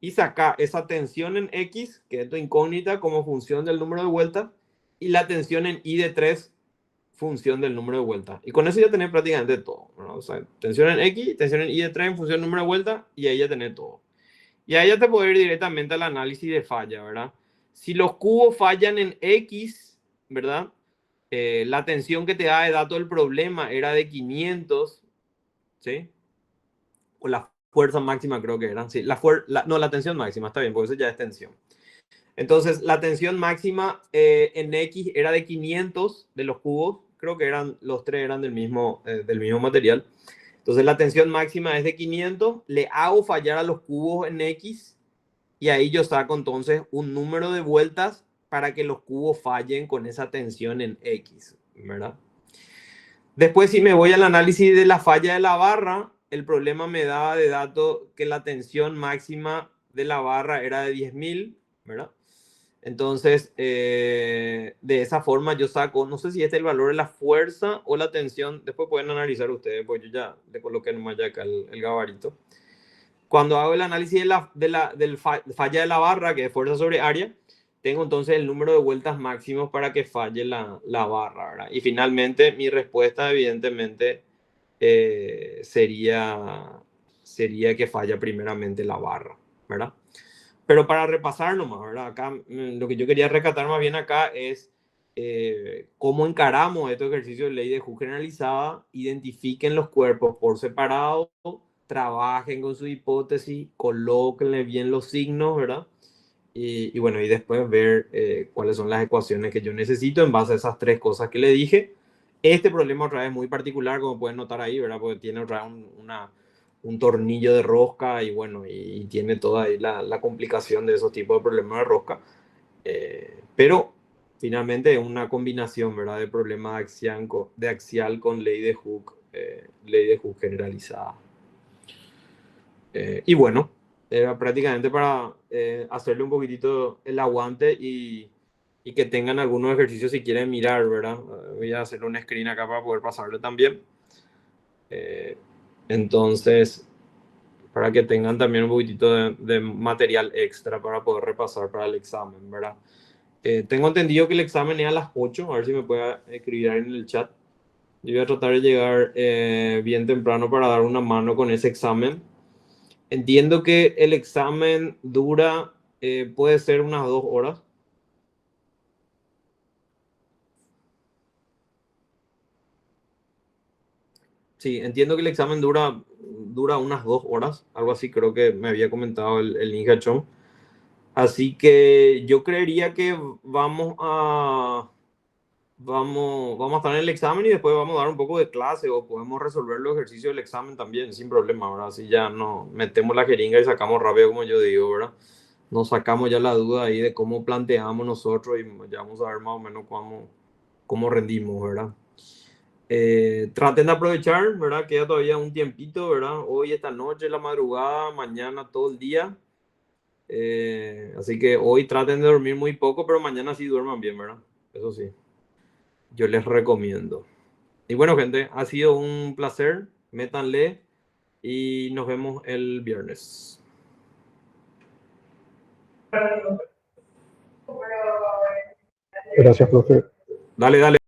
y sacar esa tensión en X, que es tu incógnita, como función del número de vueltas, y la tensión en Y de 3, función del número de vueltas. Y con eso ya tenés prácticamente todo, ¿no? O sea, tensión en X, tensión en Y de 3 en función del número de vueltas, y ahí ya tenés todo. Y ahí ya te puedo ir directamente al análisis de falla, ¿verdad? Si los cubos fallan en X, ¿verdad? La tensión que te da de dato del problema era de 500, ¿sí? O la fuerza máxima creo que era. Sí, la tensión máxima, está bien, porque eso ya es tensión. Entonces, la tensión máxima en X era de 500 de los cubos. Creo que los tres eran del mismo material. Entonces, la tensión máxima es de 500. Le hago fallar a los cubos en X. Y ahí yo saco entonces un número de vueltas para que los cubos fallen con esa tensión en X, ¿verdad? Después, si me voy al análisis de la falla de la barra, el problema me daba de dato que la tensión máxima de la barra era de 10.000, ¿verdad? Entonces, de esa forma yo saco, no sé si este es el valor de la fuerza o la tensión, después pueden analizar ustedes, porque yo ya le coloqué nomás ya acá el gabarito. Cuando hago el análisis del falla de la barra, que es fuerza sobre área, tengo entonces el número de vueltas máximos para que falle la barra, ¿verdad? Y finalmente mi respuesta evidentemente sería que falla primeramente la barra, ¿verdad? Pero para repasar nomás, ¿verdad? Acá lo que yo quería rescatar más bien acá es cómo encaramos estos ejercicios de ley de Hooke generalizada, identifiquen los cuerpos por separado, trabajen con su hipótesis, colóquenle bien los signos, ¿verdad? Y bueno, y después ver cuáles son las ecuaciones que yo necesito en base a esas tres cosas que le dije. Este problema otra vez muy particular, como pueden notar ahí, ¿verdad? Porque tiene otra vez un tornillo de rosca y bueno, y tiene toda ahí la complicación de esos tipos de problemas de rosca. Pero finalmente es una combinación, ¿verdad? De problemas de axial con ley de Hooke generalizada. Y bueno, era prácticamente para hacerle un poquitito el aguante y que tengan algunos ejercicios si quieren mirar, ¿verdad? Voy a hacer un screen acá para poder pasarle también. Entonces, para que tengan también un poquitito de material extra para poder repasar para el examen, ¿verdad? Tengo entendido que el examen es a las 8, a ver si me puede escribir ahí en el chat. Yo voy a tratar de llegar bien temprano para dar una mano con ese examen. Entiendo que el examen dura, puede ser unas 2 horas. Sí, entiendo que el examen dura unas 2 horas, algo así creo que me había comentado el Ninja Chong. Así que yo creería que vamos a estar en el examen y después vamos a dar un poco de clase o podemos resolver los ejercicios del examen también sin problema, ¿verdad? Así ya no metemos la jeringa y sacamos rápido, como yo digo, ¿verdad? Nos sacamos ya la duda ahí de cómo planteamos nosotros y ya vamos a ver más o menos cómo rendimos, ¿verdad? Traten de aprovechar, ¿verdad? Queda todavía un tiempito, ¿verdad? Hoy, esta noche, la madrugada, mañana, todo el día. Así que hoy traten de dormir muy poco, pero mañana sí duerman bien, ¿verdad? Eso sí, yo les recomiendo. Y bueno, gente, ha sido un placer. Métanle y nos vemos el viernes. Gracias, profe. Dale, dale.